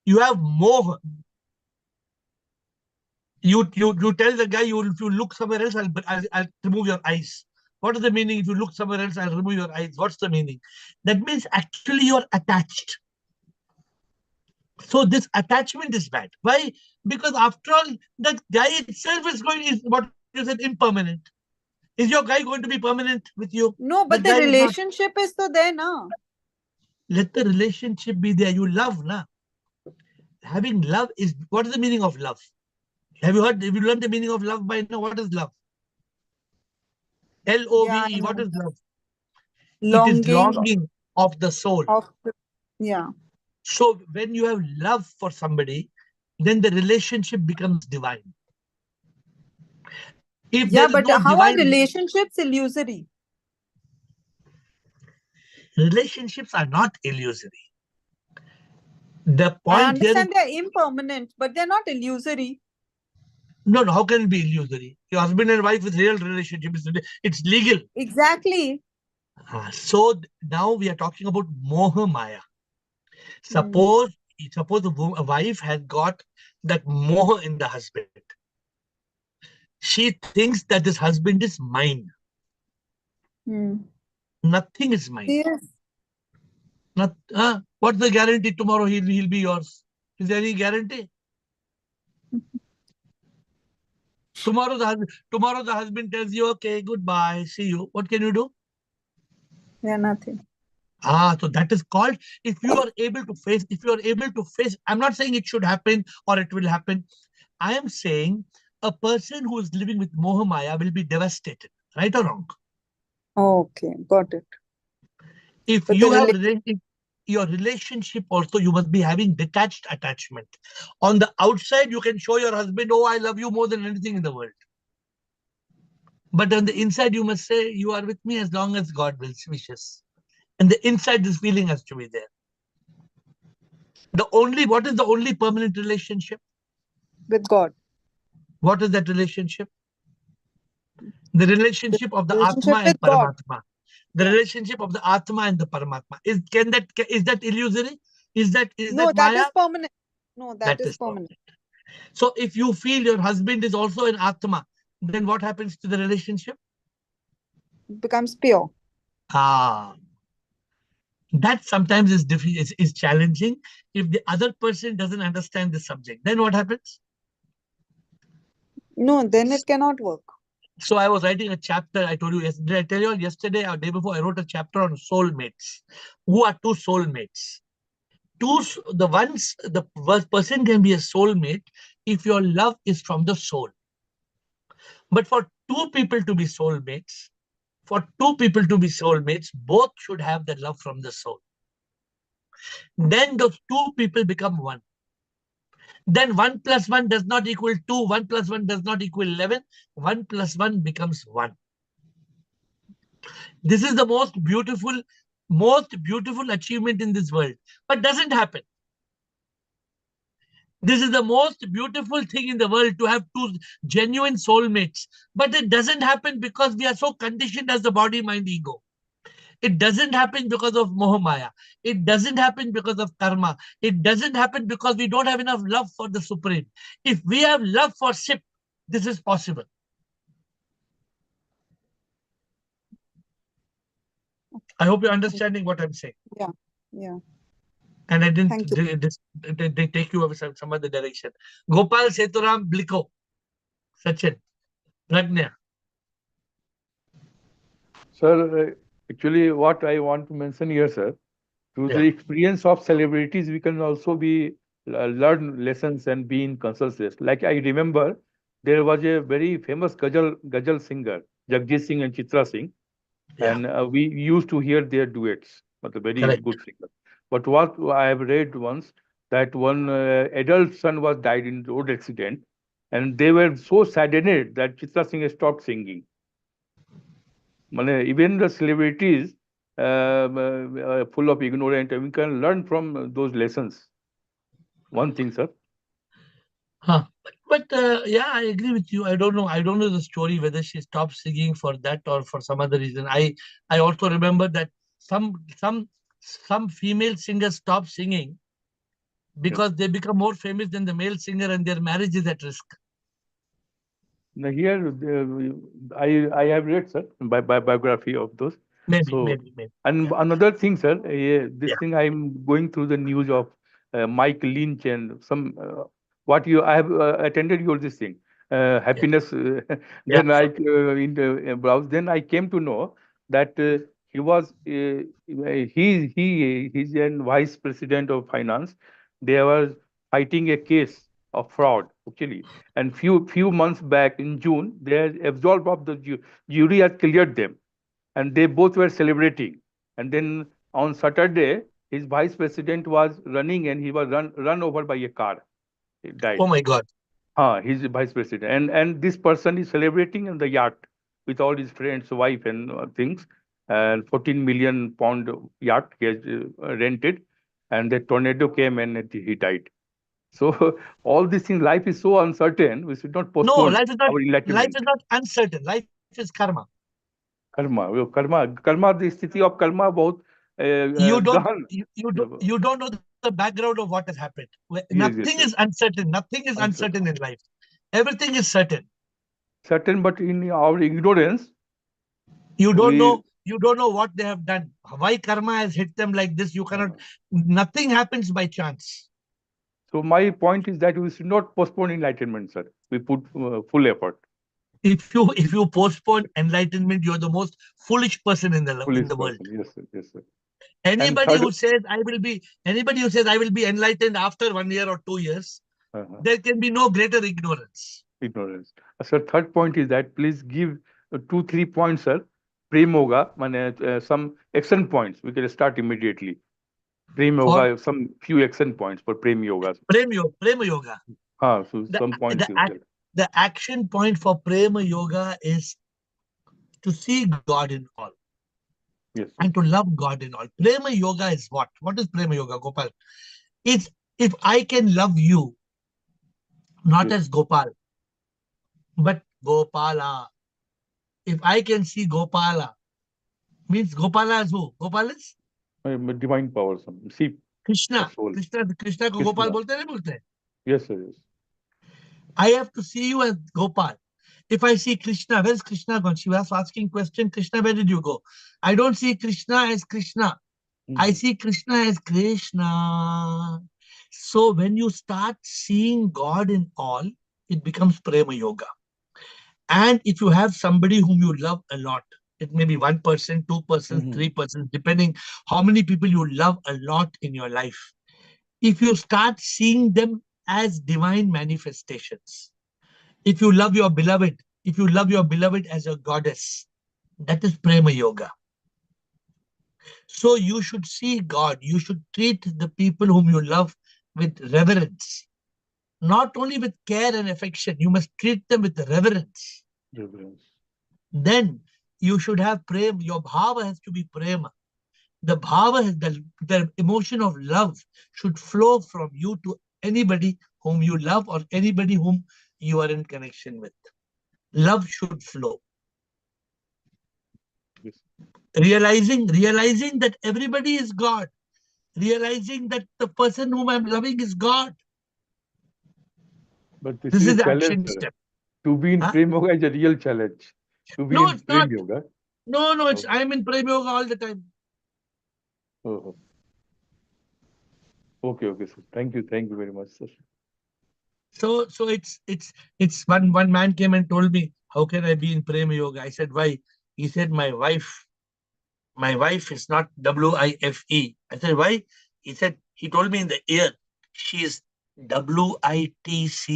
You have more. You tell the guy, if you look somewhere else, I'll remove your eyes. What is the meaning? If you look somewhere else, I'll remove your eyes. What's the meaning? That means actually you're attached. So this attachment is bad. Why? Because after all, that guy itself is what you said, impermanent. Is your guy going to be permanent with you? No, but the relationship is so there now. Let the relationship be there. You love, na. Having love is, what is the meaning of love? Have you learned the meaning of love by now? What is love? L-O-V-E, what is love? Longing. It is longing of the soul. Yeah. So when you have love for somebody, then the relationship becomes divine. If Yeah, there is but no how divine, are relationships illusory? Relationships are not illusory. The point I understand here they're impermanent, but they're not illusory. No, how can it be illusory? Your husband and wife is real relationship. It's legal. Exactly. So now we are talking about Moha Maya. Suppose a wife has got that Moha in the husband. She thinks that this husband is mine. Nothing is mine. Yes. What's the guarantee tomorrow he'll be yours? Is there any guarantee? Tomorrow the husband tells you, okay, goodbye, see you. What can you do? Yeah, nothing. So that is called, if you are able to face, I'm not saying it should happen or it will happen. I am saying a person who is living with Moha Maya will be devastated, right or wrong? Okay, got it. If But you have your relationship also, you must be having detached attachment. On the outside, you can show your husband, oh, I love you more than anything in the world. But on the inside, you must say, you are with me as long as God wishes. And the inside, this feeling has to be there. What is the only permanent relationship? With God. What is that relationship? The relationship of the relationship Atma and with God. Paramatma. The relationship of the Atma and the Paramatma. Is that illusory? Is that that Maya? is permanent. No, that is permanent. So if you feel your husband is also an Atma, then what happens to the relationship? It becomes pure. That sometimes is challenging if the other person doesn't understand the subject. Then what happens? No, then it cannot work. So I was writing a chapter. I told you yesterday. Did I tell you all yesterday or day before? I wrote a chapter on soulmates. Who are two soulmates? The person can be a soulmate if your love is from the soul. But for two people to be soulmates, both should have the love from the soul. Then those two people become one. Then 1 + 1 does not equal 2. 1 + 1 does not equal 11. 1 + 1 becomes 1. This is the most beautiful achievement in this world. But doesn't happen. This is the most beautiful thing in the world, to have two genuine soulmates. But it doesn't happen because we are so conditioned as the body, mind, ego. It doesn't happen because of Mohamaya. It doesn't happen because of karma. It doesn't happen because we don't have enough love for the Supreme. If we have love for SIP, this is possible. I hope you're understanding what I'm saying. Yeah, yeah. And I didn't Thank you. they take you over some other direction. Gopal Seturam Bliko. Sachin. Pragnya. Sir, actually, what I want to mention here, sir, through the experience of celebrities, we can also be learn lessons and be in consciousness. Like I remember, there was a very famous ghazal singer, Jagjit Singh and Chitra Singh, and we used to hear their duets. But a very Correct. good singer. But what I have read once that one adult son was died in road accident, and they were so saddened that Chitra Singh stopped singing. Even the celebrities full of ignorant, we can learn from those lessons. One thing, sir. Huh. But yeah, I agree with you. I don't know. I don't know the story whether she stopped singing for that or for some other reason. I also remember that some female singers stop singing because they become more famous than the male singer and their marriage is at risk. Now here, I have read, sir, biography of those. Maybe. And another thing, sir, this thing I'm going through the news of Mike Lynch and some what you I have attended your this thing happiness. Then I in the browse. Then I came to know that he was he's a vice president of finance. They were fighting a case of fraud actually, and few months back in June they had absolved of the jury had cleared them, and they both were celebrating. And then on Saturday, his vice president was running and he was run over by a car. He died. Oh my God. He's the vice president. And this person is celebrating in the yacht with all his friends, wife and things. And 14 million pound yacht he has rented. And the tornado came and he died. So all these things, life is so uncertain. We should not No, postpone life is not. our Life enlightenment. is not uncertain. Life is karma. Karma the स्थिति of Karma बहुत गहन. You don't know the background of what has happened. Nothing is uncertain. Nothing is uncertain in life. Everything is certain. Certain, but in our ignorance, you don't know what they have done. Why karma has hit them like this? You cannot. Nothing happens by chance. So my point is that we should not postpone enlightenment, sir. We put full effort. If you postpone enlightenment, you're the most foolish person in the world. Yes, sir. Yes, sir. Anybody who says I will be enlightened after 1 year or 2 years, there can be no greater ignorance. Ignorance. Sir, third point is that please give 2-3 points, sir. Prem Yoga, some action points. We can start immediately. Prem Yoga, some few action points for Prem Yoga. Prema Yoga. So some points. The action point for Prema Yoga is to see God in all. Yes. And to love God in all. Prema Yoga is what? What is Prema Yoga, Gopal? It's if I can love you, not as Gopal, but Gopala. If I can see Gopala, means Gopala is who? Gopal is? Divine power. See, Krishna को Gopal बोलते नहीं बोलते? Yes, sir. Yes. I have to see you as Gopal. If I see Krishna, where's Krishna gone? She was asking question, Krishna, where did you go? I don't see Krishna as Krishna. I see Krishna as Krishna. So when you start seeing God in all, it becomes Prema Yoga. And if you have somebody whom you love a lot, it may be 1%, 2%, 3%, depending how many people you love a lot in your life. If you start seeing them as divine manifestations, if you love your beloved as a goddess, that is Prema Yoga. So you should see God. You should treat the people whom you love with reverence. Not only with care and affection, you must treat them with reverence. Then you should have prema. Your bhava has to be prema. The bhava, the emotion of love should flow from you to anybody whom you love or anybody whom you are in connection with. Love should flow. Yes. Realizing that everybody is God. Realizing that the person whom I'm loving is God. But this This is is a the challenge, action sir. step. To be in Huh? Prem Yoga is a real challenge. To be No, in it's Prem not. Yoga. No, it's Okay. I'm in Prem Yoga all the time. Oh. Okay, sir. Thank you very much, sir. So it's one man came and told me, how can I be in Prem Yoga? I said, why? He said, my wife is not WIFE. I said, why? He said, he told me in the ear, she is WITCH.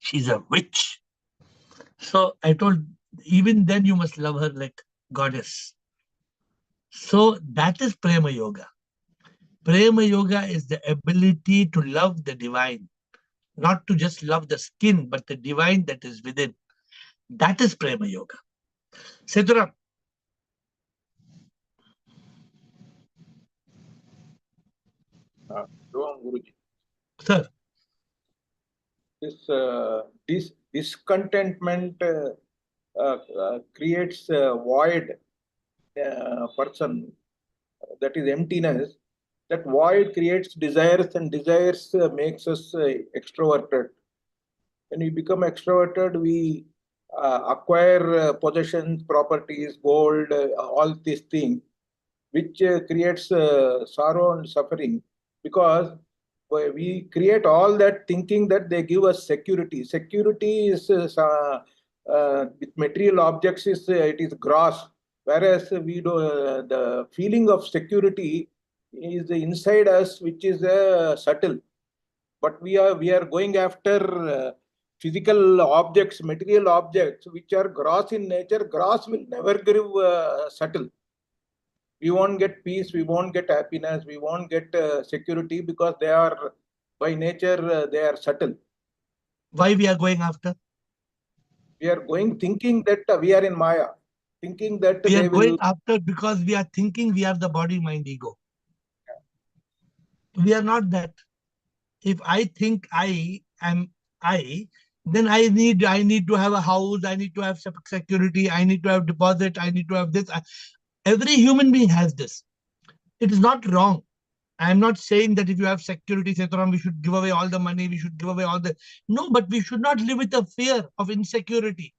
She's a witch. So I told, even then you must love her like goddess. So that is Prema Yoga. Prema Yoga is the ability to love the divine, not to just love the skin, but the divine that is within. That is Prema Yoga. Seturam. Guruji. Sir. This discontentment creates a void person, that is emptiness. That void creates desires, and desires makes us extroverted. When we become extroverted, we acquire possessions, properties, gold, all these things, which creates sorrow and suffering, because we create all that thinking that they give us security. Security is with material objects it is gross, whereas we do the feeling of security is inside us, which is subtle. But we are going after physical objects, material objects, which are gross in nature. Gross will never give subtle. We won't get peace, we won't get happiness, we won't get security, because they are by nature they are subtle. Why we are going after? We are going thinking that we are in Maya, thinking that we they are going will. after because we are thinking we are the body, mind, ego. We are not that. If I think I am I, then I need to have a house, I need to have security, I need to have deposit, I need to have this. Every human being has this. It is not wrong. I am not saying that if you have security, Setaram, we should give away all the money, we should give away all the... No, but we should not live with the fear of insecurity.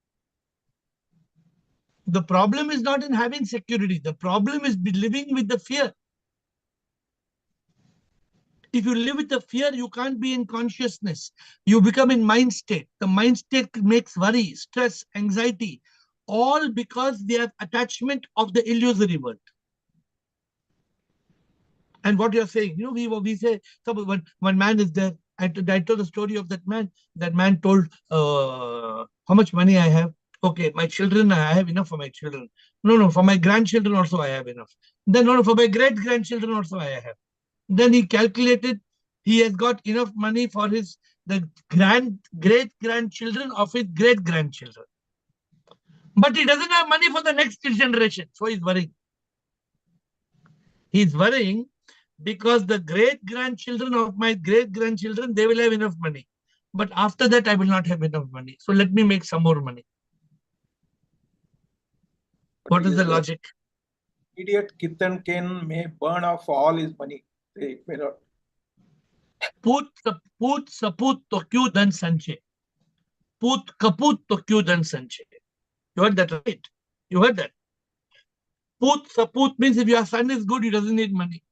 The problem is not in having security. The problem is living with the fear. If you live with the fear, you can't be in consciousness. You become in mind state. The mind state makes worry, stress, anxiety, all because they have attachment of the illusory world. And what you're saying, we say, one man is there. I told the story of that man. That man told, how much money I have. Okay, my children, I have enough for my children. No, for my grandchildren also I have enough. Then, no, for my great-grandchildren also I have. Then he calculated he has got enough money for the great-grandchildren of his great-grandchildren. But he doesn't have money for the next generation. So he's worrying. He's worrying because the great-grandchildren of my great-grandchildren, they will have enough money. But after that, I will not have enough money. So let me make some more money. What is the logic? Idiot Kitan Ken may burn off all his money. It may not. Put saput to kyu dhan sanche. Put kaput to kyu dhan sanche. You heard that, right? You heard that. Put saput means if your son is good, he doesn't need money.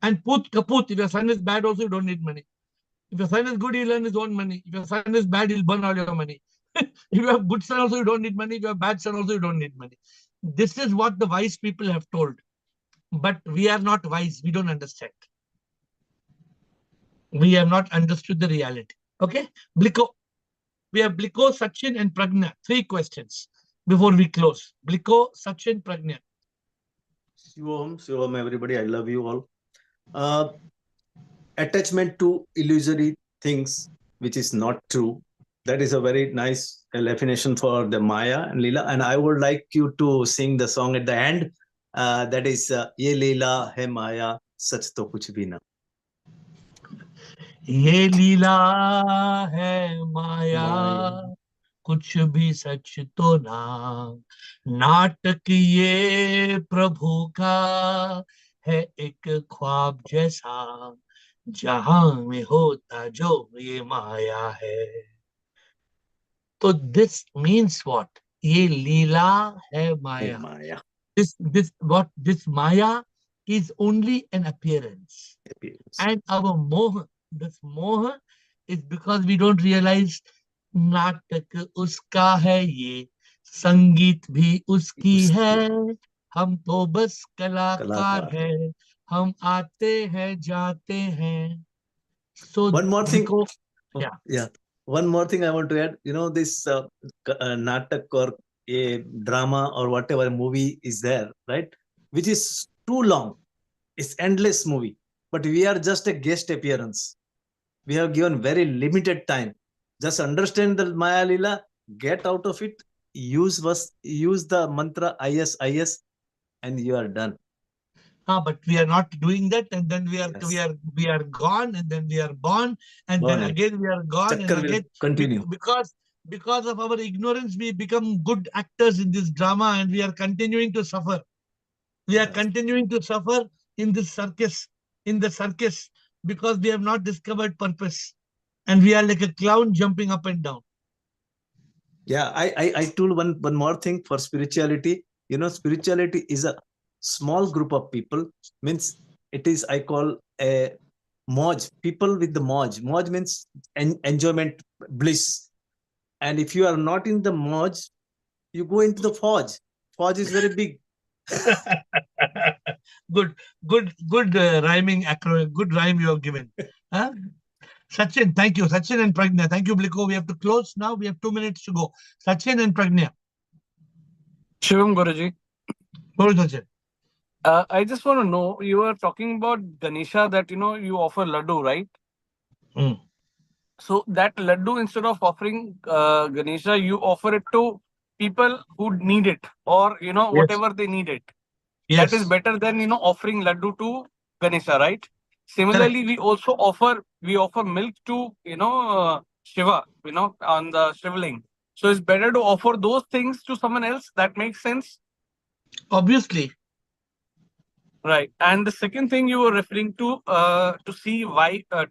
And put kaput, if your son is bad, also you don't need money. If your son is good, he'll earn his own money. If your son is bad, he'll burn all your money. If you have good son also, you don't need money. If you have bad son also, you don't need money. This is what the wise people have told. But we are not wise. We don't understand. We have not understood the reality. Okay? Bliko. We have Bliko, Sachin, and Pragna. 3 questions before we close. Bliko, Sachin, Pragna. Shivam, everybody. I love you all. Attachment to illusory things, which is not true. That is a very nice definition for the Maya and Leela. And I would like you to sing the song at the end. That is Ye Leela Hai Maya, Sach To Kuch Bhi Na. Ye Leela Hai Maya, कुछ भी सच तो ना, नाटक ये प्रभु का है एक ख्वाब जैसा, जहां में होता जो ये माया है. तो दिस मीन्स व्हाट? ये लीला है माया. Maya. This Maya is only an appearance. And our moha, this moha is because we don't realize नाटक उसका है ये, संगीत भी उसकी है, हम तो बस कलाकार Kalakar. हैं, हम आते हैं जाते हैं. So One more thing. because, Oh, yeah. yeah. One more thing I want to add. You know, this natak or a drama or whatever movie is there, right? Which is too long. It's endless movie. But we are just a guest appearance. We have given very limited time. Just understand the Maya Lila, get out of it, use the mantra IS, IS, and you are done. But we are not doing that, and then we are gone, and then we are born, and then Born. again we are gone, and Chakkar will again continue. because of our ignorance, we become good actors in this drama, and we are continuing to suffer. We are continuing to suffer in this circus, because we have not discovered purpose, and we are like a clown jumping up and down. Yeah, I told one more thing for spirituality. You know, spirituality is a small group of people. Means it is, I call a moj, people with the moj. Moj means enjoyment, bliss. And if you are not in the moj, you go into the forge. Forge is very big. Good rhyming acronym. Good rhyme you have given. Huh? Sachin, thank you. Sachin and Pragna. Thank you, Bliko. We have to close now. We have 2 minutes to go. Sachin and Pragna. Shivam Guruji. Sachin. I just want to know, you were talking about Ganesha that, you offer laddu, right? Mm. So that laddu, instead of offering Ganesha, you offer it to people who need it, or, whatever they need it. Yes. That is better than, offering laddu to Ganesha, right? Similarly, we also offer milk to, Shiva, on the shriveling. So it's better to offer those things to someone else. That makes sense. Obviously. Right. And the second thing you were referring to see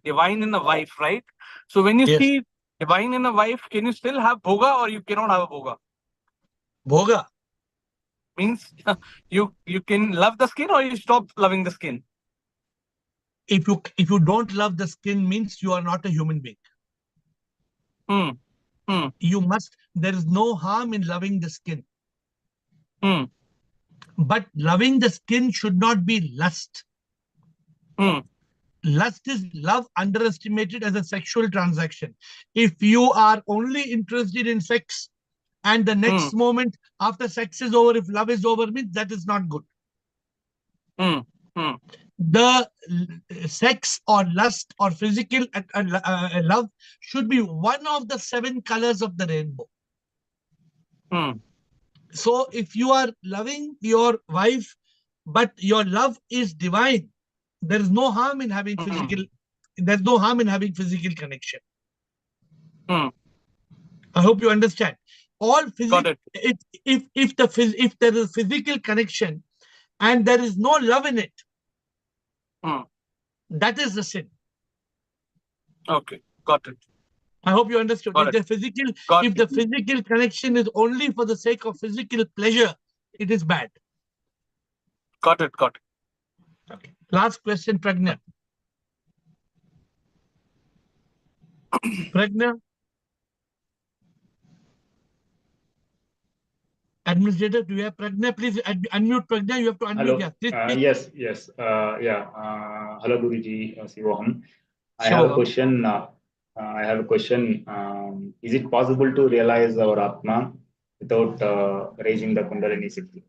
divine in a wife, right? So when you see divine in a wife, can you still have bhoga or you cannot have a bhoga? Bhoga means you can love the skin or you stop loving the skin. If you don't love the skin, means you are not a human being. There is no harm in loving the skin. But loving the skin should not be lust. Lust is love underestimated as a sexual transaction. If you are only interested in sex and the next moment after sex is over, if love is over, means that is not good. The sex or lust or physical love should be one of the 7 colors of the rainbow. So if you are loving your wife, but your love is divine, there is no harm in having physical. There's no harm in having physical connection. I hope you understand. All physical. If there is physical connection and there is no love in it, that is the sin. Okay, got it. I hope you understood. If the physical connection is only for the sake of physical pleasure, it is bad. Got it. Okay. Last question, Pragna. Pragna? Administrator, do you have Pragna? Please unmute Pragna. You have to unmute. Hello. Yes. Yes. Hello, Guruji. Sivoham. I have a question. Is it possible to realize our Atma without raising the Kundalini Siddhi?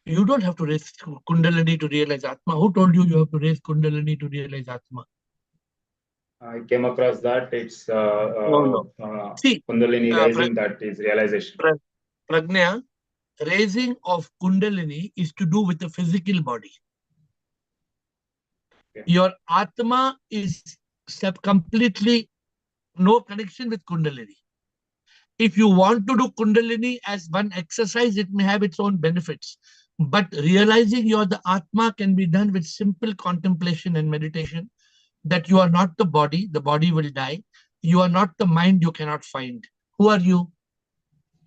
You don't have to raise Kundalini to realize Atma. Who told you have to raise Kundalini to realize Atma? I came across that it's No. See, Kundalini rising that is realization. Pragna, raising of Kundalini is to do with the physical body. Okay. Your Atma is completely no connection with Kundalini. If you want to do Kundalini as one exercise, it may have its own benefits. But realizing you're the Atma can be done with simple contemplation and meditation, that you are not the body will die. You are not the mind, you cannot find. Who are you?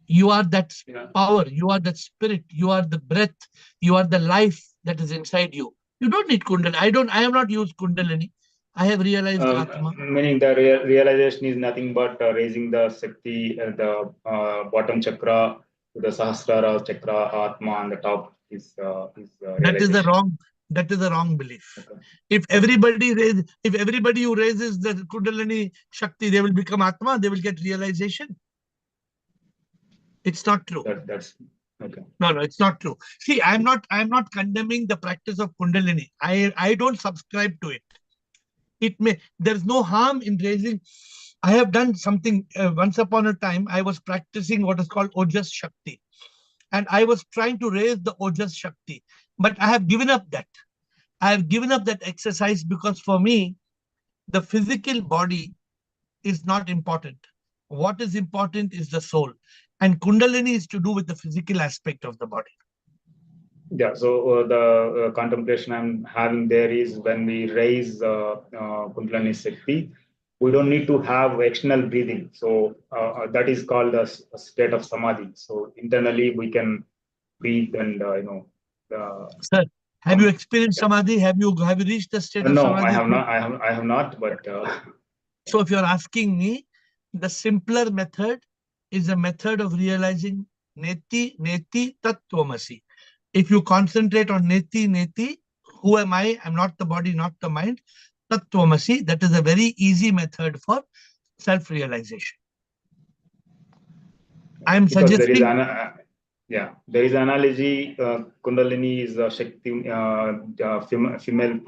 You are that power, you are that spirit, you are the breath, you are the life that is inside you. You don't need Kundalini. I have not used Kundalini. I have realized Atma. Meaning the realization is nothing but raising the Shakti, the bottom chakra to the Sahasrara chakra, Atma on the top is That is the wrong belief. Okay. If everybody who raises the Kundalini Shakti, they will become Atma, they will get realization. It's not true. That's okay. No, it's not true. See, I'm not condemning the practice of Kundalini. I don't subscribe to it. There's no harm in raising. I have done something once upon a time. I was practicing what is called Ojas Shakti, and I was trying to raise the Ojas Shakti, but I have given up that. I have given up that exercise because for me, the physical body is not important. What is important is the soul, and Kundalini is to do with the physical aspect of the body. Yeah, so the contemplation I'm having there is when we raise Kundalini Shakti, we don't need to have external breathing. So that is called a state of Samadhi. So internally we can breathe and, Sir, have you experienced Samadhi? Have you reached the state of Samadhi? No, I have not. I have not, but... So if you're asking me, the simpler method is a method of realizing Neti, Neti, Tattvamasi. If you concentrate on Neti, Neti, who am I? I'm not the body, not the mind. Tattvamasi, that is a very easy method for self-realization. I'm suggesting... There is an analogy. Kundalini is Shakti, female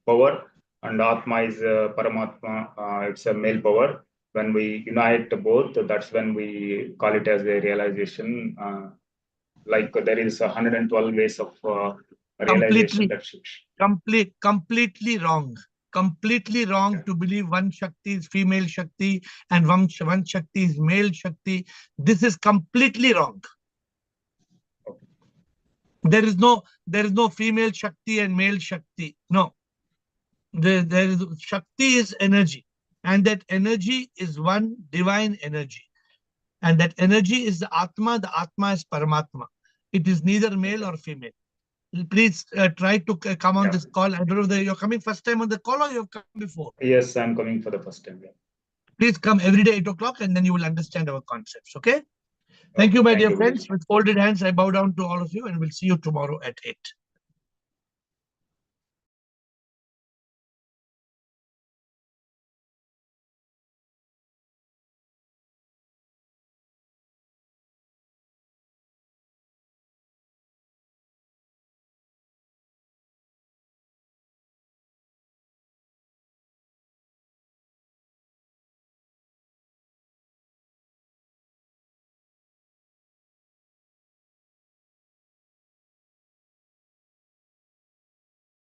power, and Atma is Paramatma. It's a male power. When we unite both, that's when we call it as a realization. Like there is 112 ways of realization. Completely wrong. Completely wrong to believe one Shakti is female Shakti and one Shakti is male Shakti. This is completely wrong. There is no female Shakti and male Shakti. No. There is Shakti is energy, and that energy is one divine energy. And that energy is the Atma is Paramatma. It is neither male or female. Please try to come on this call. I don't know whether you're coming first time on the call or you've come before. Yes, I'm coming for the first time. Yeah. Please come every day 8 o'clock and then you will understand our concepts. Okay? Thank you, my dear friends. With folded hands, I bow down to all of you and we'll see you tomorrow at 8.